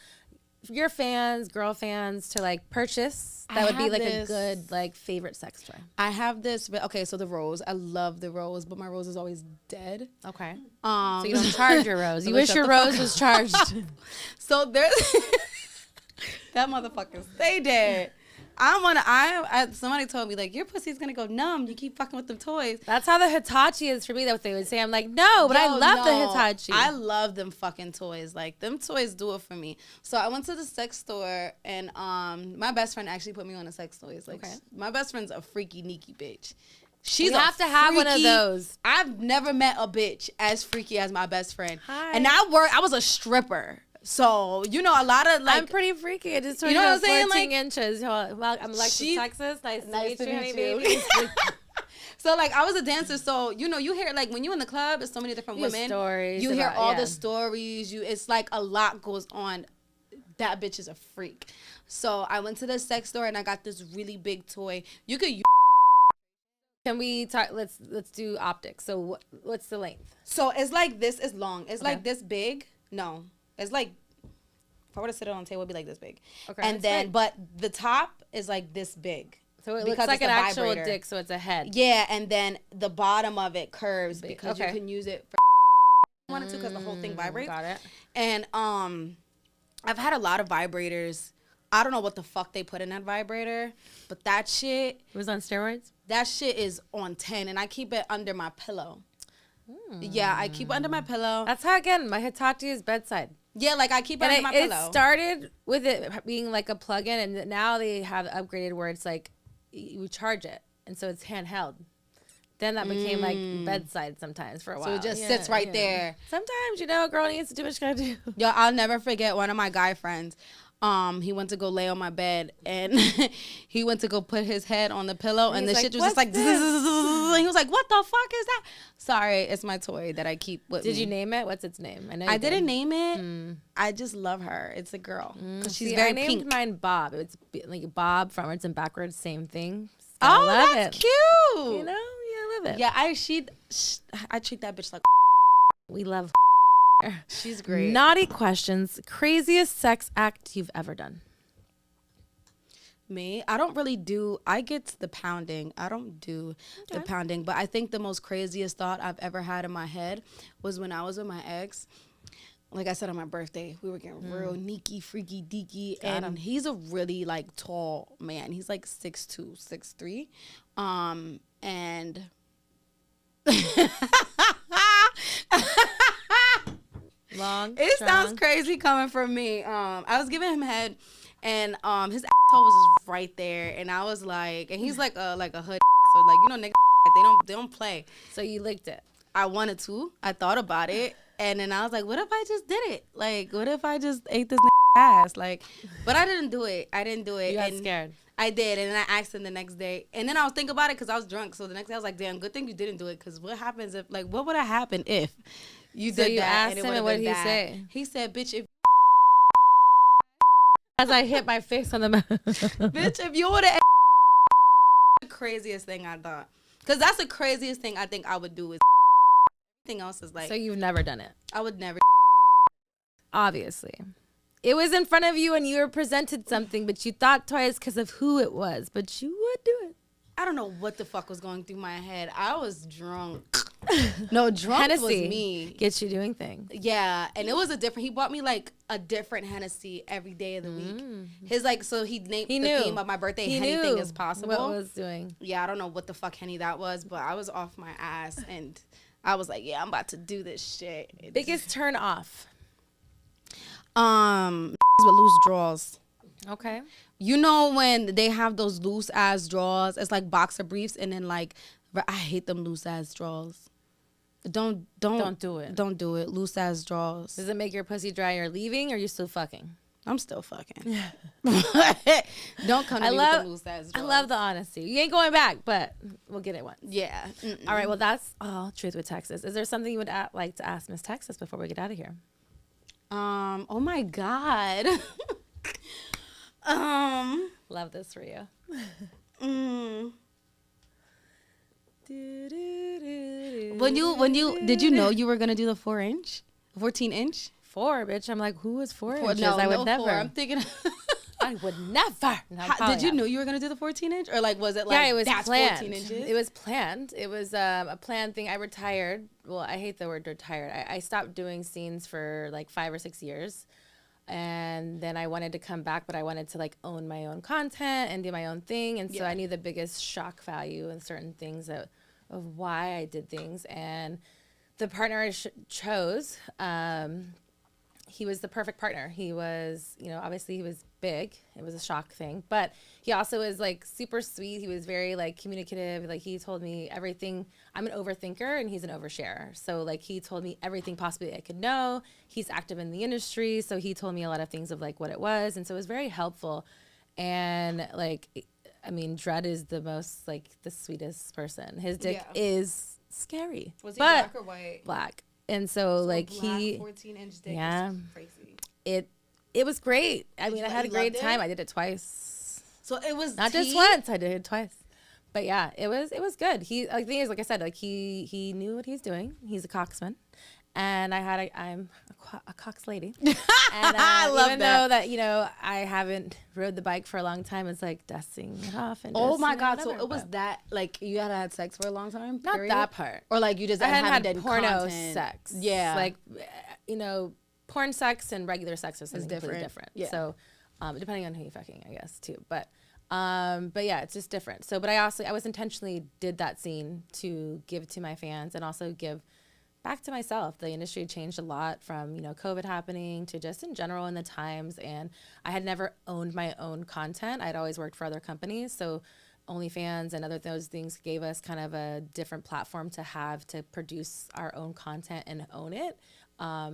Speaker 1: your fans, girl fans, to like purchase? That would be like a good like favorite sex toy.
Speaker 2: I have this. Okay, so the rose. I love the rose, but my rose is always dead.
Speaker 1: Okay. So you don't charge your rose. You wish your rose was charged.
Speaker 2: So there's that motherfucker stay dead. Somebody told me like your pussy's gonna go numb. You keep fucking with them toys.
Speaker 1: That's how the Hitachi is for me. That's what they would say. I'm like, no, but I love the Hitachi.
Speaker 2: I love them fucking toys. Like them toys do it for me. So I went to the sex store and my best friend actually put me on the sex toys. Like my best friend's a freaky neeky bitch. You
Speaker 1: have to have one of those.
Speaker 2: I've never met a bitch as freaky as my best friend.
Speaker 1: Hi.
Speaker 2: And I was a stripper. So, you know, a lot of like.
Speaker 1: I'm pretty freaky. I just told
Speaker 2: you know what I'm saying?
Speaker 1: 14 inches. Well, I'm Alexis, Texas. Nice to meet you, honey, baby.
Speaker 2: So, like, I was a dancer. So, you know, you hear, like, when you're in the club, there's so many different women.
Speaker 1: Stories.
Speaker 2: You hear all the stories. It's like a lot goes on. That bitch is a freak. So, I went to the sex store and I got this really big toy. You could use.
Speaker 1: Can we talk? Let's do optics. So, what's the length?
Speaker 2: So, it's like this is long. It's like this big. No. It's like, if I were to sit it on the table, it'd be like this big. Okay. And then, big. But the top is like this big.
Speaker 1: So it looks like an actual dick, so it's a head.
Speaker 2: Yeah, and then the bottom of it curves because you can use it for wanted to because the whole thing vibrates.
Speaker 1: Got it.
Speaker 2: And I've had a lot of vibrators. I don't know what the fuck they put in that vibrator, but that shit.
Speaker 1: It was on steroids?
Speaker 2: That shit is on 10, and I keep it under my pillow. Yeah, I keep it under my pillow.
Speaker 1: That's how, again, my Hitachi is bedside.
Speaker 2: Yeah, like I keep it under my pillow.
Speaker 1: It started with it being like a plug-in, and now they have upgraded where it's like you charge it, and so it's handheld. Then that became like bedside sometimes for a while.
Speaker 2: So it just sits right there.
Speaker 1: Sometimes, a girl needs to do what she gotta do.
Speaker 2: Yo, I'll never forget one of my guy friends. He went to go lay on my bed, and he went to go put his head on the pillow, and the shit was just like, he was like, what the fuck is that? Sorry, it's my toy that I keep with me.
Speaker 1: Did you name it? What's its name?
Speaker 2: I didn't name it. I just love her. It's a girl. She's very pink.
Speaker 1: I named mine Bob. It's like Bob, frontwards and backwards, same thing.
Speaker 2: Oh, that's cute.
Speaker 1: Yeah, I love it.
Speaker 2: Yeah, I treat that bitch like
Speaker 1: we love.
Speaker 2: She's great.
Speaker 1: Naughty questions. Craziest sex act you've ever done?
Speaker 2: Me? I don't really do. I get the pounding. I don't do the pounding. But I think the most craziest thought I've ever had in my head was when I was with my ex. Like I said, on my birthday, we were getting real neaky, freaky, deaky. And he's a really, like, tall man. He's, like, 6'2", 6'3". And...
Speaker 1: Long,
Speaker 2: it
Speaker 1: strong.
Speaker 2: sounds crazy coming from me. I was giving him head, and his asshole was just right there, and I was like, and he's like a hood, so like niggas they don't play.
Speaker 1: So you licked it.
Speaker 2: I wanted to. I thought about it, and then I was like, what if I just did it? Like, what if I just ate this ass? Like, but I didn't do it. You
Speaker 1: got scared.
Speaker 2: I did, and then I asked him the next day, and then I was thinking about it because I was drunk. So the next day I was like, damn, good thing you didn't do it, because what happens if, like, what would have happened if you did that?
Speaker 1: Asked him, and what did he say?
Speaker 2: He said, bitch, if
Speaker 1: as I hit my face on the mouth.
Speaker 2: bitch, if you would have the craziest thing I thought, because that's the craziest thing I think I would do is everything else is like.
Speaker 1: So you've never done it?
Speaker 2: I would never.
Speaker 1: Obviously. It was in front of you and you were presented something, but you thought twice because of who it was, but you would do it.
Speaker 2: I don't know what the fuck was going through my head. I was drunk. No, drunk
Speaker 1: Hennessy
Speaker 2: was me.
Speaker 1: Gets you doing things.
Speaker 2: Yeah, and it was he bought me like a different Hennessy every day of the week. His like, so he named the theme of my birthday, anything is possible.
Speaker 1: What was doing?
Speaker 2: Yeah, I don't know what the fuck Henny that was, but I was off my ass and I was like, yeah, I'm about to do this shit.
Speaker 1: Biggest turn off?
Speaker 2: With loose drawers.
Speaker 1: Okay.
Speaker 2: You know when they have those loose ass drawers? It's like boxer briefs, and then like I hate them loose ass drawers. Don't
Speaker 1: do it.
Speaker 2: Don't do it. Loose ass drawers.
Speaker 1: Does it make your pussy dry or leaving, or are you still fucking?
Speaker 2: I'm still fucking. Don't come to me with the loose ass drawers.
Speaker 1: I love the honesty. You ain't going back, but we'll get it once.
Speaker 2: Yeah.
Speaker 1: All right. Well, that's all Truth with Texas. Is there something you would like to ask Miss Texas before we get out of here?
Speaker 2: Oh my God.
Speaker 1: Love this for you.
Speaker 2: When you did you know you were gonna do the 14-inch?
Speaker 1: 4, bitch. I'm like, who is 4 inches?
Speaker 2: No,
Speaker 1: I would never.
Speaker 2: 4. I'm thinking.
Speaker 1: I would never. No,
Speaker 2: Did you know you were gonna do the 14-inch, or like was it like
Speaker 1: it was
Speaker 2: that's
Speaker 1: planned.
Speaker 2: 14 inches?
Speaker 1: It was planned. It was a planned thing. I retired. Well, I hate the word retired. I stopped doing scenes for like 5 or 6 years. And then I wanted to come back, but I wanted to like own my own content and do my own thing. And so I knew the biggest shock value in certain things of why I did things. And the partner I chose, he was the perfect partner. He was, obviously he was big. It was a shock thing, but he also was like super sweet. He was very like communicative. Like he told me everything. I'm an overthinker and he's an oversharer. So like he told me everything possibly I could know. He's active in the industry. So he told me a lot of things of like what it was. And so it was very helpful. And like, I mean, Dredd is the most like the sweetest person. His dick is scary.
Speaker 2: Was he black or white?
Speaker 1: Black. And so like
Speaker 2: black,
Speaker 1: he
Speaker 2: 14-inch dick
Speaker 1: is
Speaker 2: crazy.
Speaker 1: It was great. I mean, I had a great time.
Speaker 2: It?
Speaker 1: I did it twice.
Speaker 2: So it was
Speaker 1: not just once. I did it twice. But yeah, it was good. He the thing is, like I said, like he knew what he's doing. He's a coxman, and I'm a cox lady. And
Speaker 2: I love
Speaker 1: even though that I haven't rode the bike for a long time, it's like dusting it off and
Speaker 2: oh
Speaker 1: just,
Speaker 2: my God,
Speaker 1: whatever,
Speaker 2: so it was that like you had had sex for a long time?
Speaker 1: Not
Speaker 2: period?
Speaker 1: that part,
Speaker 2: or like you just
Speaker 1: I hadn't
Speaker 2: had
Speaker 1: had porno
Speaker 2: content.
Speaker 1: sex.
Speaker 2: Yeah,
Speaker 1: like porn sex and regular sex is something completely different.
Speaker 2: Yeah.
Speaker 1: So depending on who you're fucking, I guess too. But yeah, it's just different. So, but I was intentionally did that scene to give to my fans and also give back to myself. The industry changed a lot from, COVID happening to just in general in the times. And I had never owned my own content. I'd always worked for other companies. So OnlyFans and other those things gave us kind of a different platform to have to produce our own content and own it.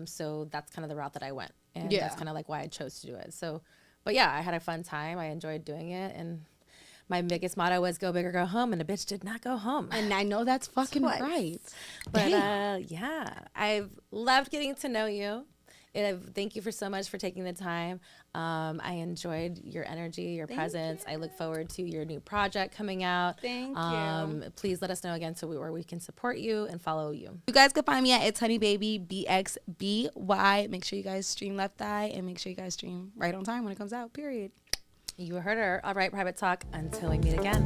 Speaker 1: So that's kind of the route that I went. And that's kind of like why I chose to do it. So, but yeah, I had a fun time. I enjoyed doing it. And my biggest motto was go big or go home. And the bitch did not go home.
Speaker 2: And I know that's fucking right.
Speaker 1: But yeah, I've loved getting to know you. Thank you for so much for taking the time. I enjoyed your energy, your presence. I look forward to your new project coming out.
Speaker 2: Thank you.
Speaker 1: Please let us know again where we can support you and follow you.
Speaker 2: You guys can find me at It's Honey Baby Bxby. Make sure you guys stream Left Eye and make sure you guys stream right on time when it comes out. Period.
Speaker 1: You heard her. All right, Private Talk. Until we meet again.